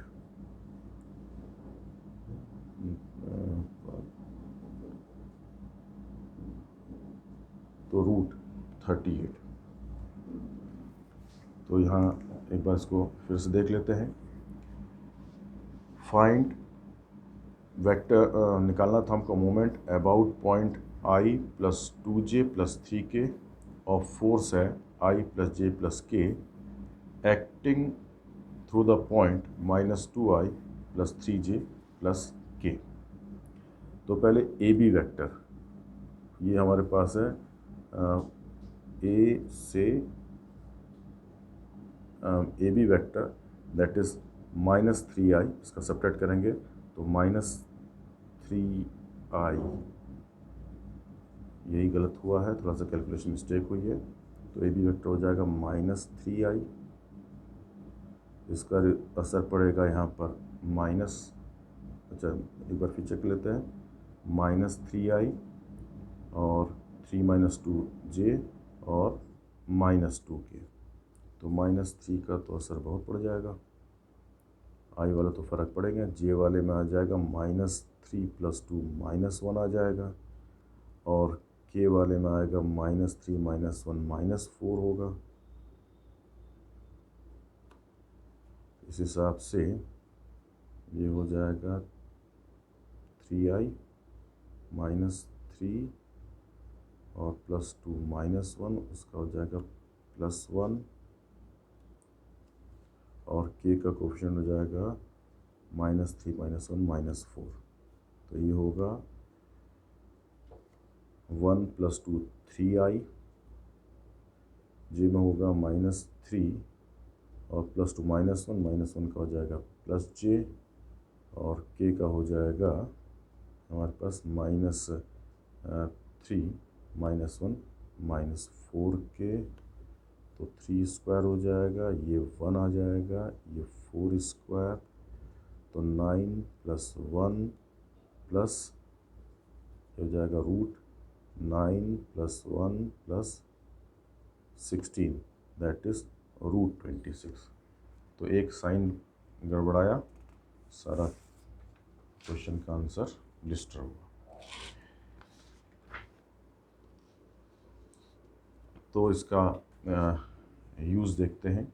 तो √38। तो यहाँ एक बार इसको फिर से देख लेते हैं। फाइंड वेक्टर निकालना था हमको moment about point i + 2j + 3k, और फोर्स है i + j + k acting through the point -2i + 3j + k। तो पहले ए बी वेक्टर, ये हमारे पास है ए से A B vector that is -3i, इसका सब्ट्रैक्ट करेंगे तो -3i, यही गलत हुआ है, थोड़ा सा कैलकुलेशन मिस्टेक हुई है। तो ए बी वेक्टर हो जाएगा -3i, इसका असर पड़ेगा यहाँ पर अच्छा एक बार फिर चेक लेते हैं, -3i और 3 - 2j और -2k। तो -3 का तो असर बहुत पड़ जाएगा, आई वाला तो फ़र्क पड़ेगा, जे वाले में आ जाएगा -3 + 2 -1 आ जाएगा, और के वाले में आएगा -3 - 1 -4 होगा। इस हिसाब से ये हो जाएगा 3i -3 और +2 -1, उसका हो जाएगा +1, और k का कोफिशिएंट हो जाएगा -3 - 1 -4। तो ये होगा 1 + 2 3i, जे में होगा -3 और +2 -1 का हो जाएगा +j, और k का हो जाएगा हमारे पास -3 -1 -4k। तो 3² हो जाएगा, ये 1 आ जाएगा, ये 4², तो 9 + 1 प्लस हो जाएगा √9 + 1 + 16 दैट इज़ √26। तो एक साइन गड़बड़ाया, सारा क्वेश्चन का आंसर डिस्टर्ब हुआ। तो इसका यूज़ देखते हैं।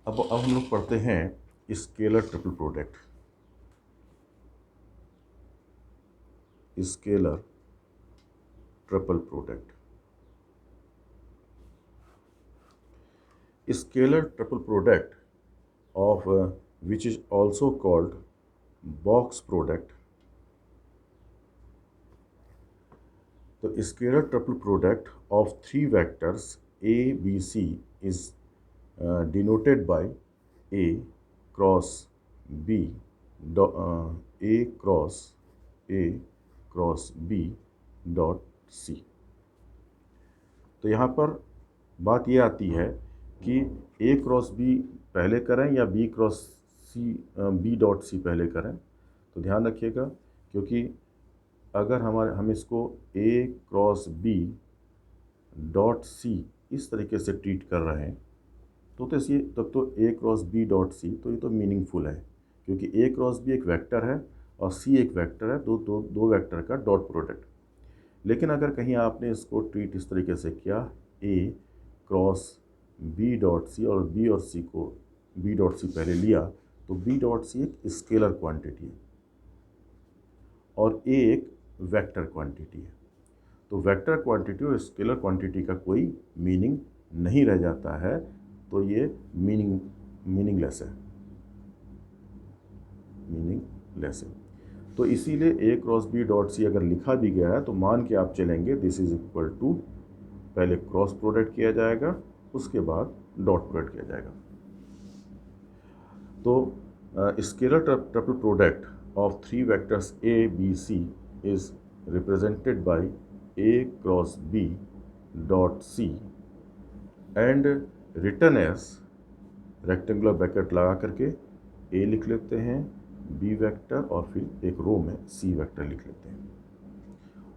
अब हम लोग पढ़ते हैं scalar triple product. Scalar triple product, scalar triple product of which is also called box product. The scalar triple product of three vectors a, b, c is denoted by a cross b a cross b dot c। तो यहाँ पर बात ये आती है कि a cross b पहले करें या b cross c b dot c पहले करें। तो ध्यान रखिएगा, क्योंकि अगर हम इसको a cross b dot c इस तरीके से ट्रीट कर रहे हैं तो इसी तब तो a cross b dot c, तो ये तो मीनिंगफुल है, क्योंकि a क्रॉस b एक वेक्टर है और c एक वेक्टर है, दो वेक्टर का डॉट प्रोडक्ट। लेकिन अगर कहीं आपने इसको ट्रीट इस तरीके से किया a cross b dot c और b और c को b डॉट c पहले लिया, तो b डॉट c एक स्केलर क्वांटिटी है और a एक वेक्टर क्वांटिटी है। तो वेक्टर क्वांटिटी और स्केलर क्वांटिटी का कोई मीनिंग नहीं रह जाता है तो ये मीनिंगलेस है। तो इसीलिए A cross B dot C अगर लिखा भी गया है तो मान के आप चलेंगे दिस इज इक्वल टू, पहले क्रॉस प्रोडक्ट किया जाएगा, उसके बाद डॉट प्रोडक्ट किया जाएगा। तो scalar triple product of 3 vectors A B C is represented by A cross B dot C and written as, rectangular bracket लगा करके A लिख लेते हैं, B वेक्टर और फिर एक रो में C वेक्टर लिख लेते हैं।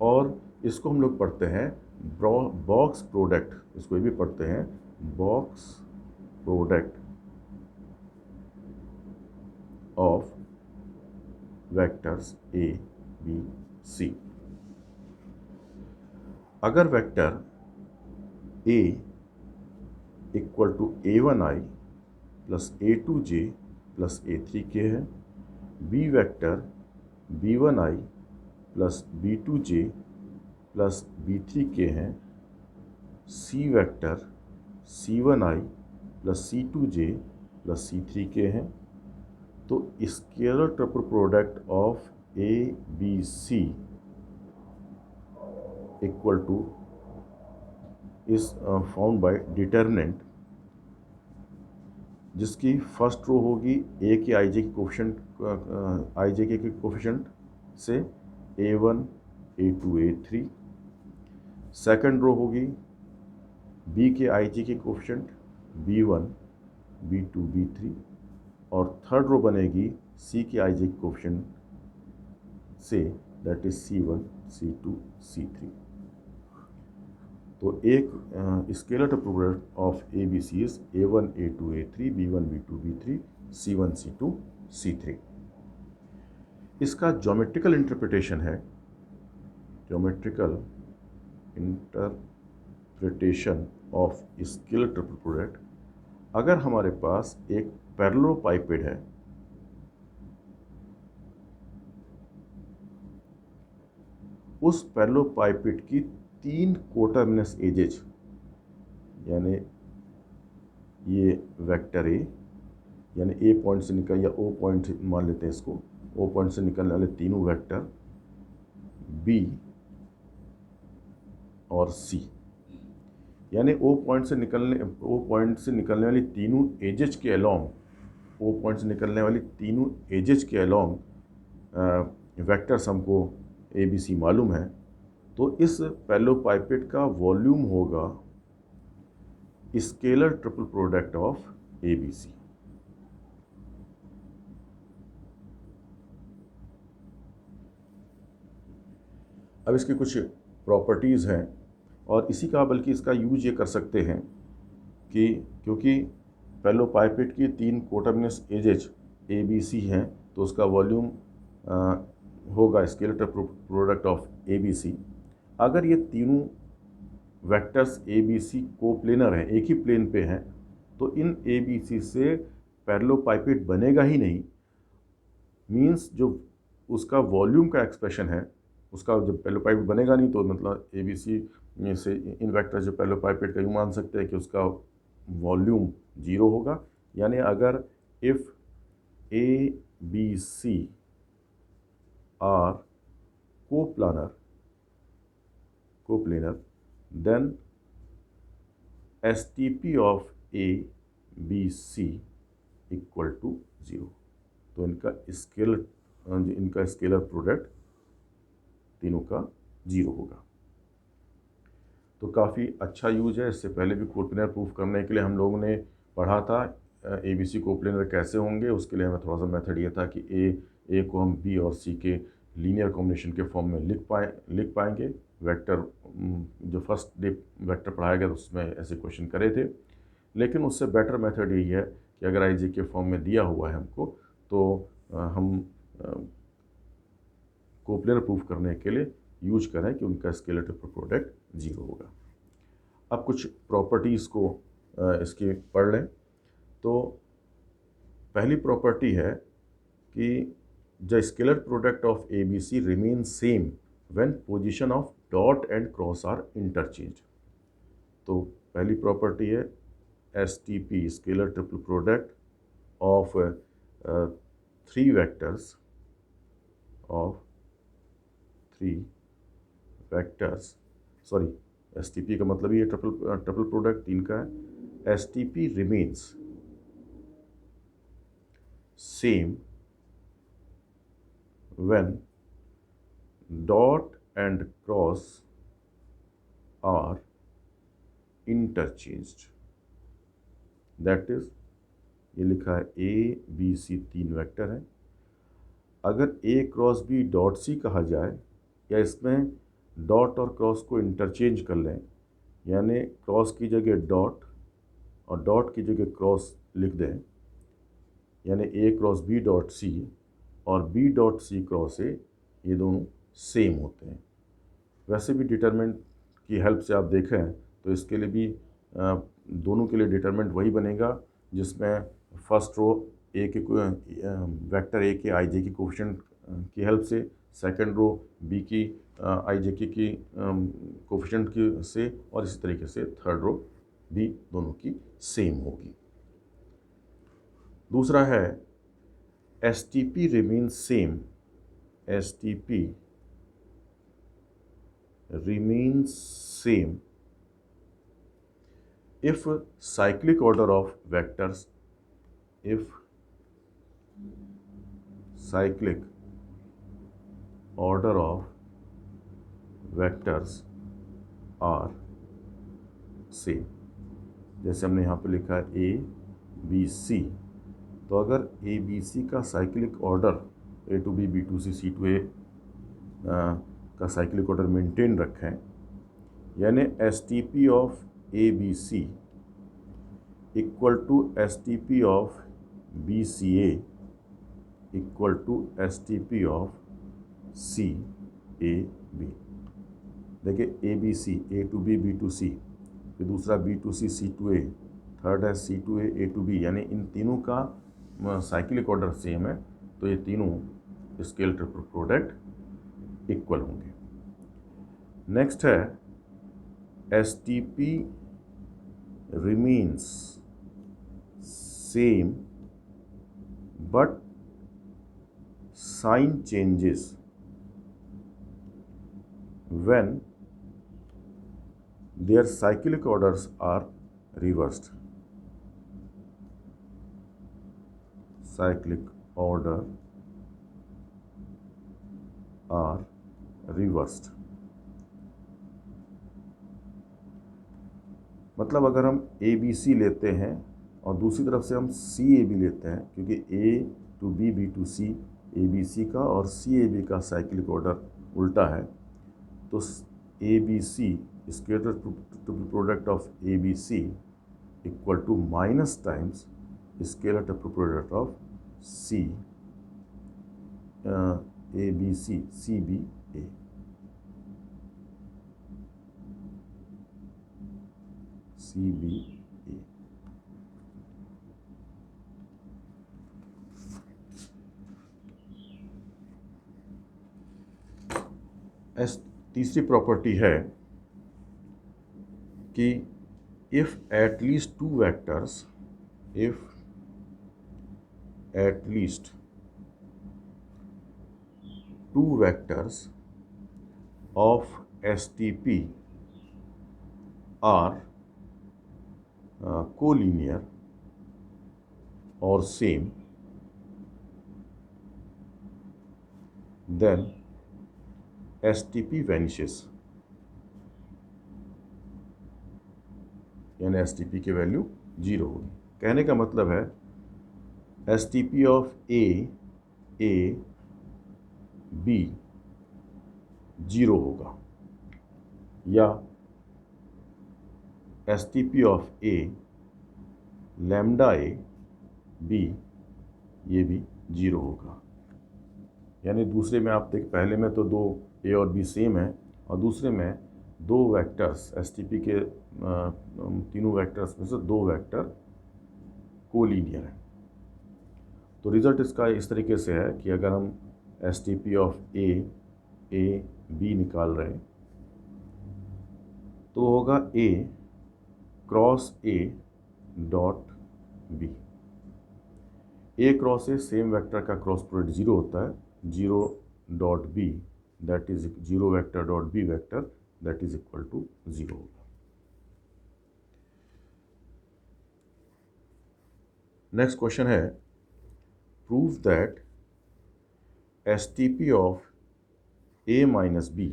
और इसको हम लोग पढ़ते हैं बॉक्स प्रोडक्ट, इसको भी पढ़ते हैं box product of vectors A B C। अगर vector A equal to A1I plus A2J plus A3K है, B vector B1I plus B2J plus B3K है, C vector C1I plus C2J plus C3K है, तो scalar triple product of A B C equal two is found by determinant, जिसकी first row होगी A के I J के coefficient IJ के coefficient से A1 A2 A3, second row होगी B के IJ के कोफिशिएंट B1 B2 B3, और थर्ड रो बनेगी C के IJ के कोफिशिएंट से, that is C1 C2 C3। तो एक scalar triple product of ABC is A1 A2 A3 B1 B2 B3 C1 C2 C3। इसका ज्योमेट्रिकल इंटरप्रिटेशन है, geometrical interpretation of scalar triple product, अगर हमारे पास एक पैरेललोपाइपेड है, उस पैरेललोपाइपेड की 3 कोटरमिनस एजेज, यानी ये वेक्टर A, यानी A पॉइंट से निकल या O पॉइंट मान लेते हैं इसको, O पॉइंट से निकलने वाले तीनों वेक्टर B और C, यानी O पॉइंट से निकलने वाली तीनों एजेज के अलोंग, O पॉइंट से निकलने वाली तीनों एजेज के अलोंग वेक्टर्स हमको ABC मालूम है, तो इस पैरेललोपाइपेड का वॉल्यूम होगा scalar triple product of ABC। अब इसकी कुछ प्रॉपर्टीज़ हैं, और इसी का बल्कि इसका यूज ये कर सकते हैं कि क्योंकि पैरेललोपाइपेड की 3 कोटरमिनस एजेज ABC हैं, तो उसका वॉल्यूम होगा scalar triple product of ABC। अगर ये तीनों वेक्टर्स ABC कोप्लेनर हैं, एक ही प्लेन पे हैं, तो इन ABC से पैरेललोपाइपेड बनेगा ही नहीं, मींस जो उसका वॉल्यूम का एक्सप्रेशन है, उसका जब पैरेललोपाइपेड बनेगा नहीं, तो मतलब ABC में से इन वेक्टर्स जो पैरेललोपाइपेड का यूँ मान सकते हैं कि उसका वॉल्यूम 0 होगा। यानी अगर if ABC are coplanar, then STP of ABC equal to 0। तो इनका स्केलर प्रोडक्ट तीनों का 0 होगा। तो काफ़ी अच्छा यूज है। इससे पहले भी कोप्लेनर प्रूफ करने के लिए हम लोगों ने पढ़ा था ABC कोप्लेनर कैसे होंगे। उसके लिए हमें थोड़ा सा मेथड ये था कि ए को हम B और C के लीनियर कॉम्बिनेशन के फॉर्म में लिख पाएंगे। वेक्टर जो फर्स्ट डे वेक्टर पढ़ाया गया उसमें ऐसे क्वेश्चन करे थे, लेकिन उससे बेटर मेथड यही है कि अगर IJ के फॉर्म में दिया हुआ है हमको, तो हम कोप्लेनर प्रूफ करने के लिए यूज करें कि उनका स्केलर ट्रिपल प्रोडक्ट 0 होगा। अब कुछ प्रॉपर्टीज़ को इसके पढ़ लें। तो पहली प्रॉपर्टी है कि the scalar product of ABC remain same when position of dot and cross are interchange. तो पहली प्रॉपर्टी है STP scalar triple product of three vectors sorry STP का मतलब ये ट्रिपल प्रोडक्ट तीन का है। STP remains same when dot and cross are interchanged, that is ये लिखा है ABC तीन वेक्टर है। अगर A cross B dot C कहा जाए या इसमें डॉट और क्रॉस को इंटरचेंज कर लें, यानी क्रॉस की जगह डॉट और डॉट की जगह क्रॉस लिख दें, यानी A cross B dot C और B dot C cross A, ये दोनों सेम होते हैं। वैसे भी डिटरमिनेंट की हेल्प से आप देखें तो इसके लिए भी दोनों के लिए डिटरमिनेंट वही बनेगा जिसमें फर्स्ट रो ए के वेक्टर ए के आई जे की कोफिशिएंट की हेल्प से, सेकंड रो बी की आई जे की कोफिशिएंट की से, और इसी तरीके से थर्ड रो भी दोनों की सेम होगी। दूसरा है STP remains same, STP remains same if cyclic order of vectors are same। जैसे हमने यहाँ पे लिखा है ABC, तो अगर ABC का cyclic order A to B, B to C, C to A का साइक्लिक ऑर्डर मेंटेन रखें, यानी STP of ABC equal to STP of BCA equal to STP of CAB। देखिए ABC A to B, B to C, फिर दूसरा B to C, C to A, third है C to A, A to B, यानी इन तीनों का cyclic order same है, तो ये तीनों स्केल ट्रिपल प्रोडक्ट इक्वल होंगे। नेक्स्ट है STP remains same but sign changes when their cyclic orders are reversed। cyclic order are reversed मतलब अगर हम ABC लेते हैं और दूसरी तरफ से हम CAB लेते हैं, क्योंकि A to B, B to C ABC का और CAB का साइक्लिक ऑर्डर उल्टा है, तो ABC scalar triple product of ABC equal to minus times scalar triple product of ABC CBA। CBA तीसरी प्रॉपर्टी है कि if at least two vectors of STP are collinear or same, then STP vanishes, यानी STP की value 0 होगी। कहने का मतलब है STP ऑफ A B 0 होगा, या STP of A lambda A B ये भी 0 होगा। यानी दूसरे में आप देख, पहले में तो दो A और B सेम है, और दूसरे में दो वेक्टर्स STP के तीनों वेक्टर्स में से दो वेक्टर कोलिनियर हैं। तो रिज़ल्ट इसका इस तरीके से है कि अगर हम STP ऑफ A B निकाल रहे हैं तो होगा A cross A dot B. A cross A same vector का क्रॉस प्रोडक्ट जीरो होता है, zero dot B that is zero vector dot B vector that is equal to zero होगा। Next question है, prove that S T P of A minus B.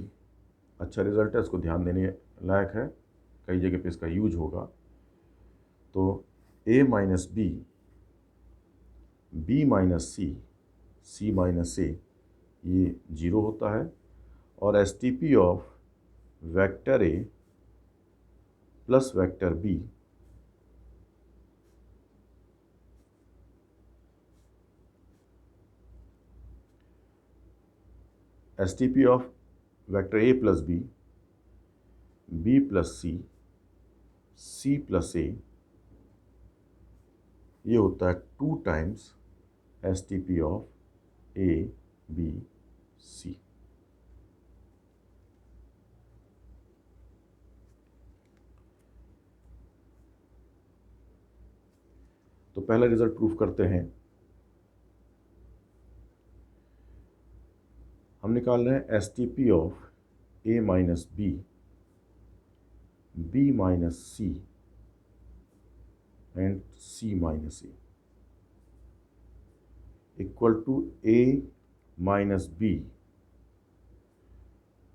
अच्छा result है, इसको ध्यान देने लायक है, कई जगह पे इसका यूज होगा। तो A minus B, B minus C, C minus A, ये जीरो होता है। और S T P of vector A plus vector B S T P of vector A plus B, B plus C, C plus A, ये होता है 2 times S T P of A B C. तो पहला result proof करते हैं। हम निकाल रहे हैं S T P of A minus B, B minus C and C minus A equal to A minus B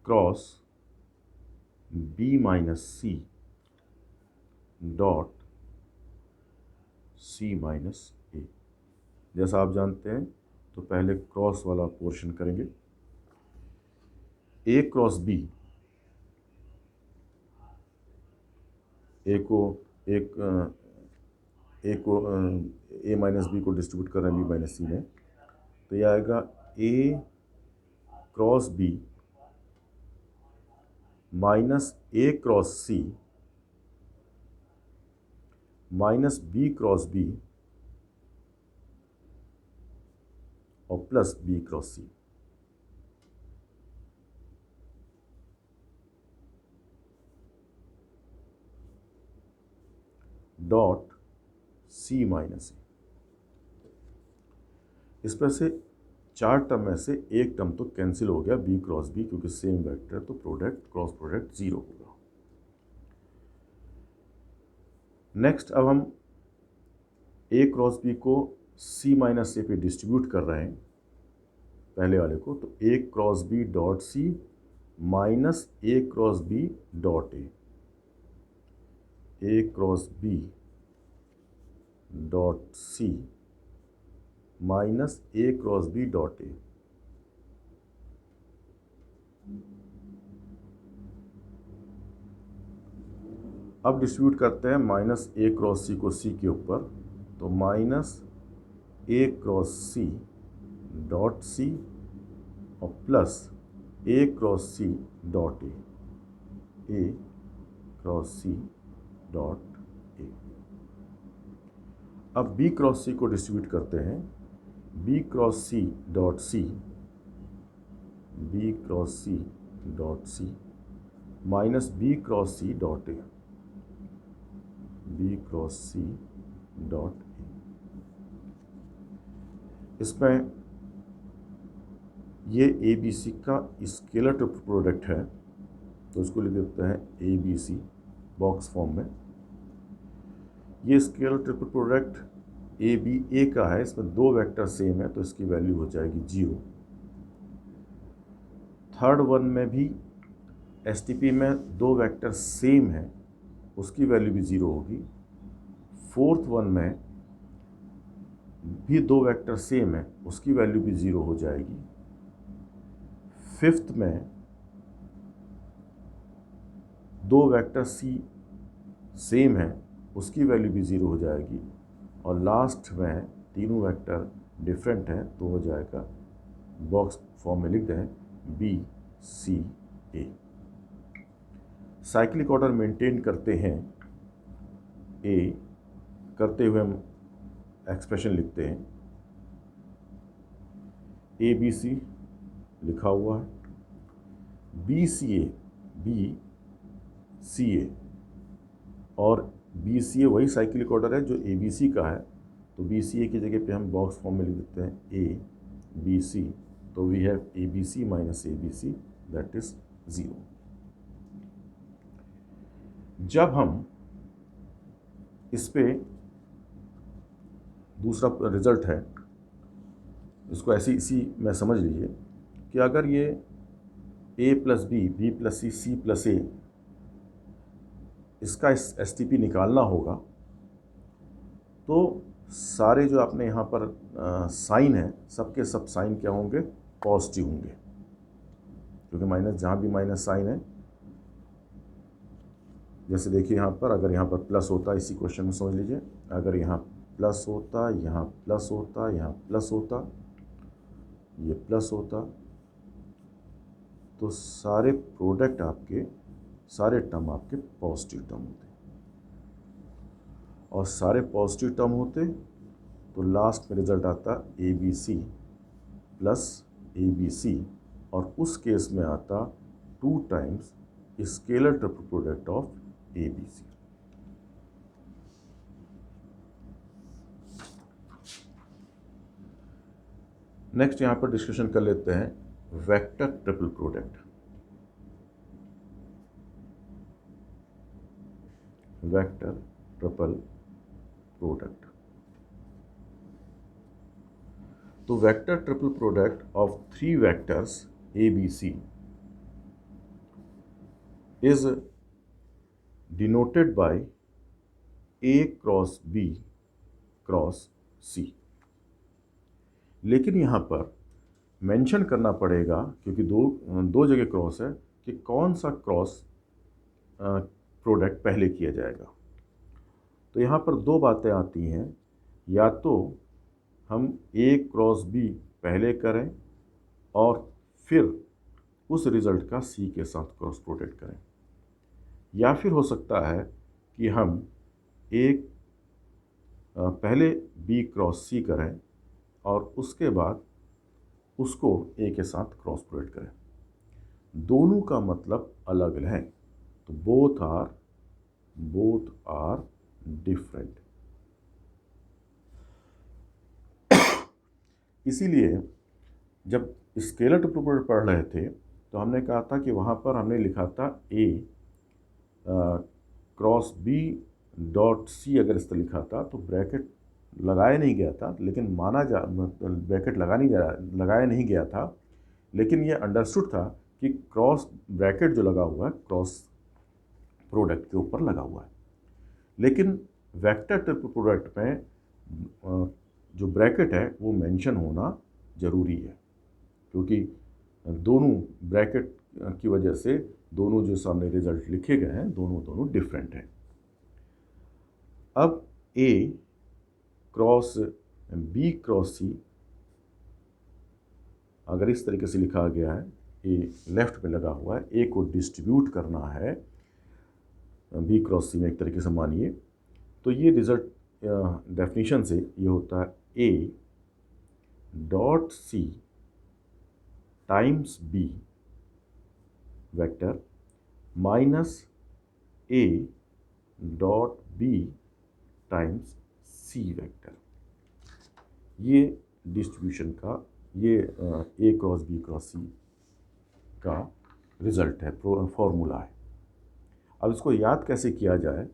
cross B minus C dot C minus A. जैसा आप जानते हैं, तो पहले क्रॉस वाला पोर्शन करेंगे। ए क्रॉस बी, ए को एक ए को ए माइनस बी को डिस्ट्रीब्यूट कर रहे हैं बी माइनस सी में, तो यह आएगा ए cross B minus A cross C minus B cross B और plus B cross C. Dot C minus ए। इसमें से 4 टर्म में से एक टर्म तो कैंसिल हो गया, बी क्रॉस बी, क्योंकि सेम वेक्टर, तो प्रोडक्ट क्रॉस प्रोडक्ट जीरो होगा। नेक्स्ट अब हम ए क्रॉस बी को सी माइनस ए पे डिस्ट्रीब्यूट कर रहे हैं, पहले वाले को। तो A cross B dot C minus A cross B dot A cross B dot C minus A cross B dot A. अब डिस्ट्रीब्यूट करते हैं माइनस ए क्रॉस सी को सी के ऊपर, तो minus A cross C dot C और plus A cross C dot A cross C dot A. अब B cross C को डिस्ट्रीब्यूट करते हैं, B cross C dot C, B cross C dot C minus B cross C dot A, B cross C dot A. इसमें ये A B C का scalar triple product है, तो इसको लिख देते हैं A B C box form में। ये scalar triple product A B A का है, इसमें 2 वेक्टर सेम है, तो इसकी वैल्यू हो जाएगी 0। थर्ड वन में भी एस टी पी में 2 वेक्टर सेम है, उसकी वैल्यू भी 0 होगी। फोर्थ वन में भी 2 वेक्टर सेम है, उसकी वैल्यू भी 0 हो जाएगी। फिफ्थ में 2 वेक्टर सी सेम है, उसकी वैल्यू भी 0 हो जाएगी। और लास्ट में तीनों वेक्टर डिफरेंट हैं, तो हो जाएगा, बॉक्स फॉर्म में लिख दें, बी सी ए। साइक्लिक ऑर्डर मेंटेन करते हैं ए करते हुए हम एक्सप्रेशन लिखते हैं, ए बी सी लिखा हुआ है, बी सी ए और बी सी ए वही साइक्लिक ऑर्डर है जो ए बी सी का है, तो बी सी ए की जगह पे हम बॉक्स फॉर्म में लिख देते हैं ए बी सी, तो we have A B C minus A B C, that is 0। जब हम इस पे दूसरा रिजल्ट है, इसको ऐसे इसी में समझ लीजिए कि अगर ये a plus B plus C plus A, इसका एस टी पी निकालना होगा, तो सारे जो आपने यहाँ पर साइन है, सबके सब साइन क्या होंगे, पॉजिटिव होंगे, क्योंकि माइनस, जहाँ भी माइनस साइन है, जैसे देखिए यहाँ पर, अगर यहाँ पर प्लस होता, इसी क्वेश्चन में समझ लीजिए, अगर यहाँ प्लस होता, यहाँ प्लस होता, यहाँ प्लस होता, ये प्लस होता, तो सारे प्रोडक्ट आपके, सारे टर्म आपके पॉजिटिव टर्म होते, और सारे पॉजिटिव टर्म होते तो लास्ट में रिजल्ट आता A B C plus A B C, और उस केस में आता 2 times scalar triple product of A B C. Next यहाँ पर डिस्कशन कर लेते हैं vector triple product. Vector triple product, तो vector triple product of 3 vectors A B C is denoted by A cross B cross C. लेकिन यहाँ पर mention करना पड़ेगा, क्योंकि दो जगह क्रॉस है, कि कौन सा क्रॉस प्रोडक्ट पहले किया जाएगा। तो यहाँ पर 2 बातें आती हैं, या तो हम ए क्रॉस बी पहले करें और फिर उस रिज़ल्ट का सी के साथ क्रॉस प्रोडक्ट करें, या फिर हो सकता है कि हम पहले बी क्रॉस सी करें और उसके बाद उसको ए के साथ क्रॉस प्रोडक्ट करें। दोनों का मतलब अलग है, तो बोथ आर डिफरेंट। इसीलिए जब स्केलर ट्रिपल प्रोडक्ट पढ़ रहे थे तो हमने कहा था कि वहाँ पर हमने लिखा था ए क्रॉस बी डॉट सी, अगर इस तरह लिखा था तो ब्रैकेट लगाया नहीं गया था, लेकिन ब्रैकेट लगाया नहीं गया था, लेकिन ये अंडरस्टूड था कि क्रॉस ब्रैकेट जो लगा हुआ है क्रॉस प्रोडक्ट के ऊपर लगा हुआ है। लेकिन वेक्टर ट्रिपल प्रोडक्ट में जो ब्रैकेट है वो मेंशन होना ज़रूरी है, क्योंकि दोनों ब्रैकेट की वजह से दोनों जो सामने रिजल्ट लिखे गए हैं दोनों डिफरेंट हैं। अब ए क्रॉस बी क्रॉस सी अगर इस तरीके से लिखा गया है, ए लेफ्ट में लगा हुआ है, ए को डिस्ट्रीब्यूट करना है बी क्रॉस सी में एक तरीके से मानिए, तो ये रिजल्ट डेफिनेशन से ये होता है A dot C times B vector minus A dot B times C vector. ये डिस्ट्रीब्यूशन का, ये A cross B cross C का रिजल्ट है, फॉर्मूला है। अब इसको याद कैसे किया जाए,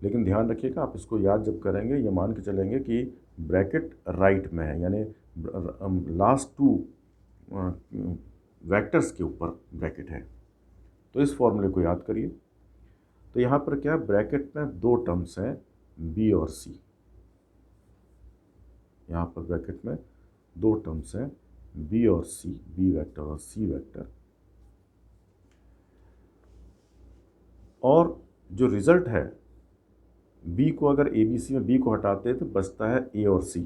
लेकिन ध्यान रखिएगा, आप इसको याद जब करेंगे ये मान के चलेंगे कि ब्रैकेट राइट में है, यानी लास्ट 2 वेक्टर्स के ऊपर ब्रैकेट है। तो इस फॉर्मूले को याद करिए। तो यहाँ पर क्या, ब्रैकेट में 2 टर्म्स हैं बी और सी। यहाँ पर ब्रैकेट में 2 टर्म्स हैं बी और सी, बी वेक्टर और सी वेक्टर, और जो रिजल्ट है बी को, अगर ए बी सी में बी को हटाते हैं तो बचता है ए और सी,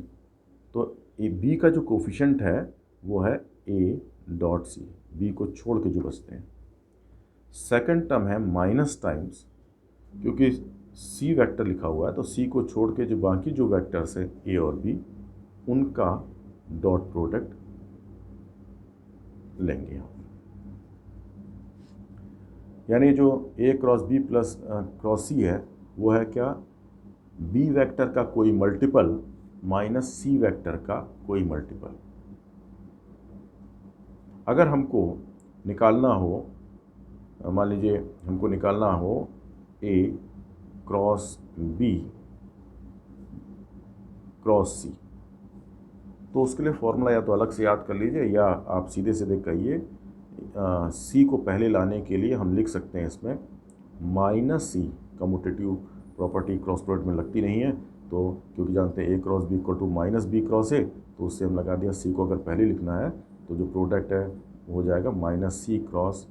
तो ए बी का जो कोफिशिएंट है वो है ए डॉट सी, बी को छोड़ के जो बचते हैं। सेकंड टर्म है माइनस टाइम्स, क्योंकि सी वेक्टर लिखा हुआ है तो सी को छोड़ के जो बाकी जो वेक्टर्स हैं ए और बी, उनका डॉट प्रोडक्ट लेंगे हम। यानी जो ए क्रॉस बी प्लस क्रॉस सी है वो है क्या, बी वेक्टर का कोई मल्टीपल माइनस सी वेक्टर का कोई मल्टीपल। अगर हमको निकालना हो, मान लीजिए हमको निकालना हो ए क्रॉस बी क्रॉस सी, तो उसके लिए फॉर्मूला या तो अलग से याद कर लीजिए या आप सीधे सीधे कहिए। सी को पहले लाने के लिए हम लिख सकते हैं इसमें minus C, commutative property cross product में लगती नहीं है, तो क्योंकि जानते हैं A cross B equal to minus B cross A, तो उससे हम लगा दिया सी को अगर पहले लिखना है तो जो प्रोडक्ट है वो हो जाएगा minus C cross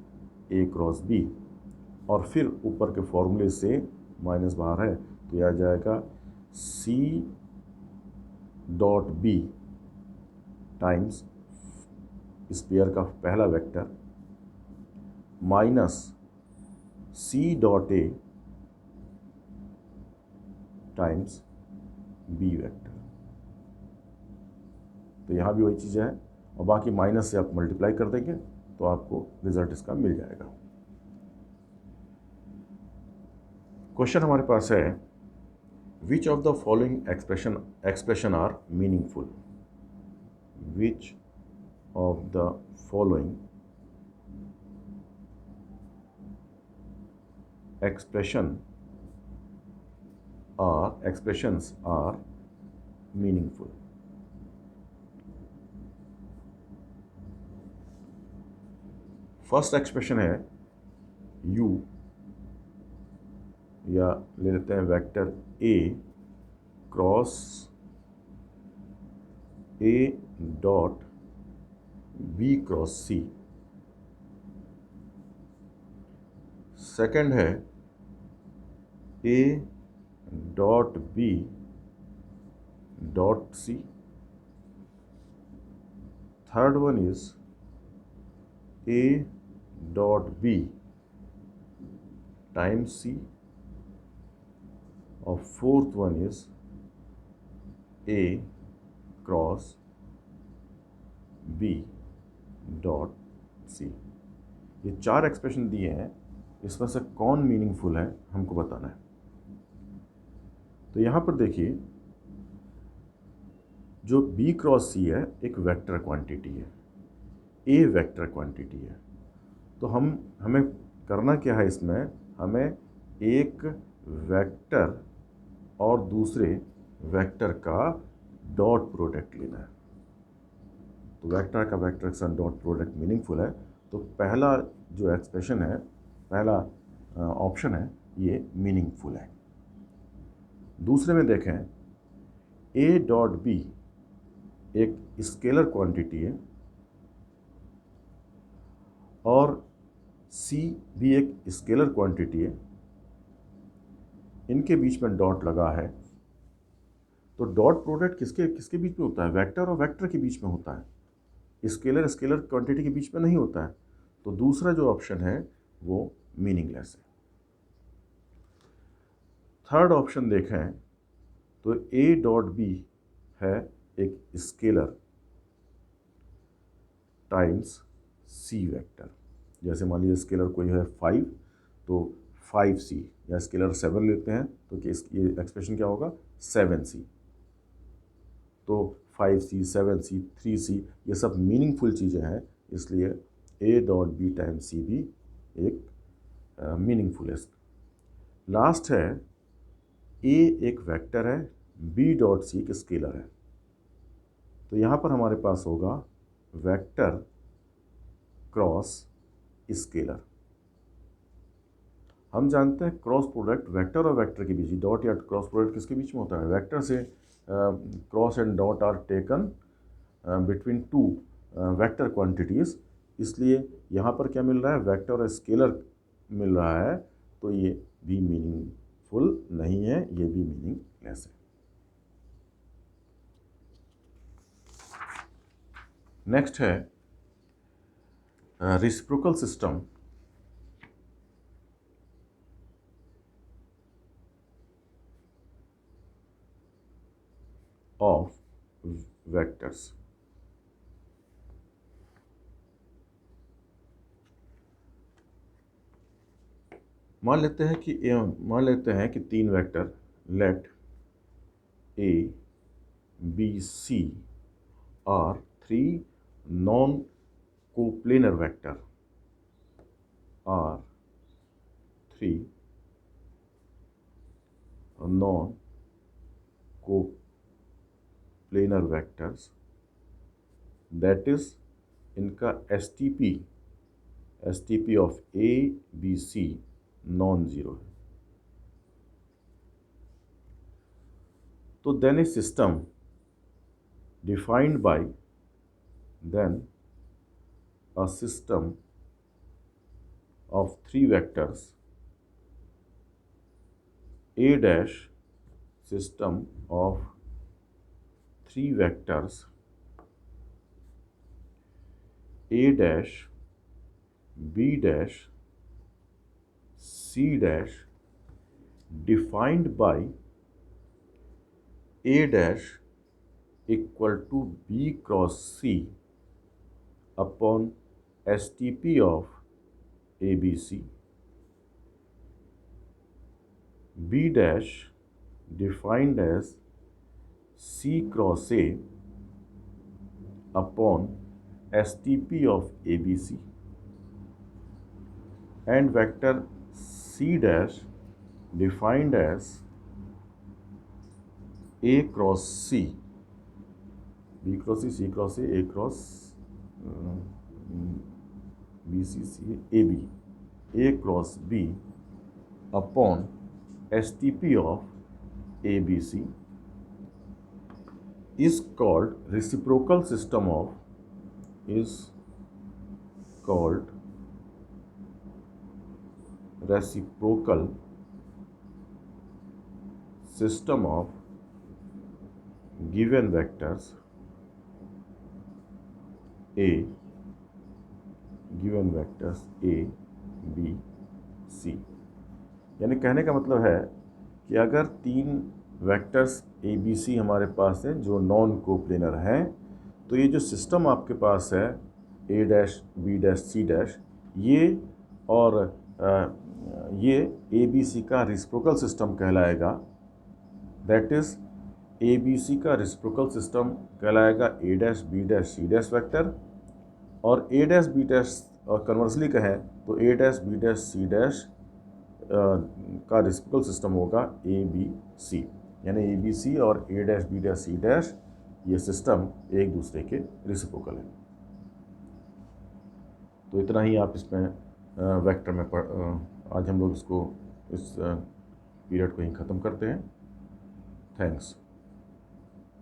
A cross B, और फिर ऊपर के फॉर्मूले से माइनस बाहर है तो यह आ जाएगा सी डॉट बी टाइम्स स्पेयर का पहला vector minus C dot A times B vector. तो यहाँ भी वही चीज़ है, और बाकी माइनस से आप मल्टीप्लाई कर देंगे तो आपको रिजल्ट इसका मिल जाएगा। क्वेश्चन हमारे पास है, which of the following expression are meaningful, which of the following expressions are meaningful। First expression है u, या ले लेते हैं vector a cross a dot b cross c। Second है a dot b dot c। Third one is a dot b times c, और fourth one is a cross b dot c। ये चार expression दिए हैं, इसमें से कौन meaningful है हमको बताना है। तो यहाँ पर देखिए, जो b क्रॉस c है एक वेक्टर क्वांटिटी है, a वेक्टर क्वांटिटी है, तो हमें करना क्या है, इसमें हमें एक वेक्टर और दूसरे वेक्टर का डॉट प्रोडक्ट लेना है। तो वेक्टर का वेक्टर के साथ डॉट प्रोडक्ट मीनिंगफुल है, तो पहला जो एक्सप्रेशन है, पहला ऑप्शन है, ये मीनिंगफुल है। दूसरे में देखें, a डॉट b एक स्केलर क्वांटिटी है और c भी एक स्केलर क्वांटिटी है, इनके बीच में डॉट लगा है। तो डॉट प्रोडक्ट किसके किसके बीच में होता है, वेक्टर और वेक्टर के बीच में होता है, स्केलर स्केलर क्वांटिटी के बीच में नहीं होता है। तो दूसरा जो ऑप्शन है वो मीनिंगलेस है। थर्ड ऑप्शन देखें तो a डॉट b है एक स्केलर टाइम्स c वेक्टर। जैसे मान लीजिए स्केलर कोई है 5, तो 5c, या स्केलर 7 लेते हैं तो ये एक्सप्रेशन क्या होगा, 7c। तो 5c 7c 3c ये सब मीनिंगफुल चीज़ें हैं, इसलिए a dot B times c भी एक मीनिंगफुल है। लास्ट है a एक वेक्टर है, b डॉट c एक स्केलर है। तो यहाँ पर हमारे पास होगा वेक्टर क्रॉस स्केलर। हम जानते हैं क्रॉस प्रोडक्ट वेक्टर और वेक्टर के बीच, डॉट या क्रॉस प्रोडक्ट किसके बीच में होता है, वेक्टर से। Cross and dot are taken between two vector quantities, इसलिए यहाँ पर क्या मिल रहा है, वेक्टर और स्केलर मिल रहा है, तो ये भी मीनिंगफुल नहीं है, ये भी मीनिंगलेस है। नेक्स्ट है रेसिप्रोकल सिस्टम ऑफ वेक्टर्स। मान लेते हैं कि तीन vector let A B C are three non coplanar vector are three non coplanar vectors, that is इनका STP of A B C non zero है। तो then a system defined by a system of three vectors A dash system of three vectors A dash B dash C dash defined by A dash equal to B cross C upon STP of ABC, B dash defined as C cross A upon STP of ABC, and vector C dash defined as A cross C, B cross C, C cross A cross BCC AB, A cross B upon STP of ABC is called reciprocal system of given vectors A B C। यानी कहने का मतलब है कि अगर तीन vectors A B सी हमारे पास हैं जो नॉन कोप्लेनर हैं, तो ये जो सिस्टम आपके पास है A dash B dash C dash, ये और ये ए बी सी का रेसिप्रोकल सिस्टम कहलाएगा। That is A B C का रेसिप्रोकल सिस्टम कहलाएगा A dash B dash C dash vector, और ए डैश बी डैश और कन्वर्सली कहें तो A dash B dash C dash का रेसिप्रोकल सिस्टम होगा ए बी सी। यानी ए बी सी और A dash B dash C dash ये system एक दूसरे के रेसिप्रोकल हैं। तो इतना ही आप इसमें वेक्टर में आज हम लोग इस पीरियड को ही ख़त्म करते हैं। थैंक्स।